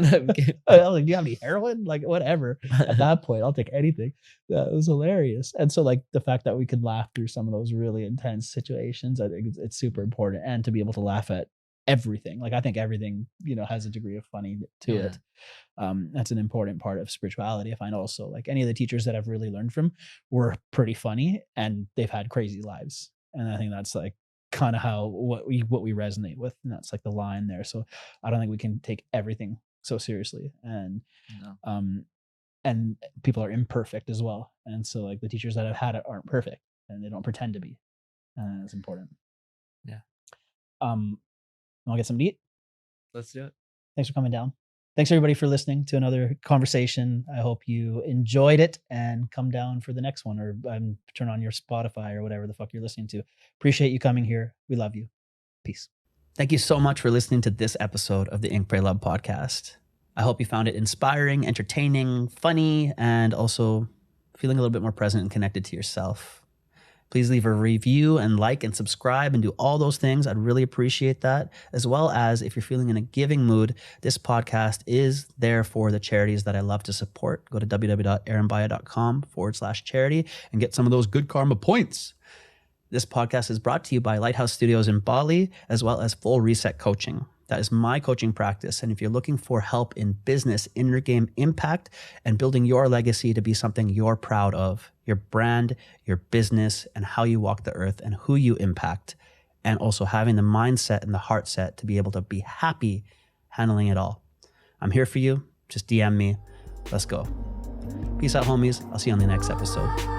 A: like, do you have any heroin? Like, whatever. At that point, I'll take anything. That was hilarious. And so, like, the fact that we could laugh through some of those really intense situations, I think it's super important. And to be able to laugh at everything. Like, I think everything, you know, has a degree of funny to it. That's an important part of spirituality. I find also, like, any of the teachers that I've really learned from were pretty funny and they've had crazy lives. And I think that's like kind of how what we resonate with, and that's like the line there. So I don't think we can take everything so seriously, and
B: No.
A: and people are imperfect as well, and so like the teachers that have had it aren't perfect and they don't pretend to be, and it's important.
B: Yeah.
A: I'll get some to eat.
B: Let's do it.
A: Thanks for coming down. Thanks everybody for listening to another conversation. I hope you enjoyed it and come down for the next one, or turn on your Spotify or whatever the fuck you're listening to. Appreciate you coming here. We love you. Peace. Thank you so much for listening to this episode of the Ink Pray Love podcast. I hope you found it inspiring, entertaining, funny, and also feeling a little bit more present and connected to yourself. Please leave a review and like and subscribe and do all those things. I'd really appreciate that. As well as if you're feeling in a giving mood, this podcast is there for the charities that I love to support. Go to www.aaronbaya.com/charity and get some of those good karma points. This podcast is brought to you by Lighthouse Studios in Bali, as well as Full Reset Coaching. That is my coaching practice. And if you're looking for help in business, inner game impact, and building your legacy to be something you're proud of, your brand, your business, and how you walk the earth and who you impact, and also having the mindset and the heart set to be able to be happy handling it all, I'm here for you. Just DM me. Let's go. Peace out, homies. I'll see you on the next episode.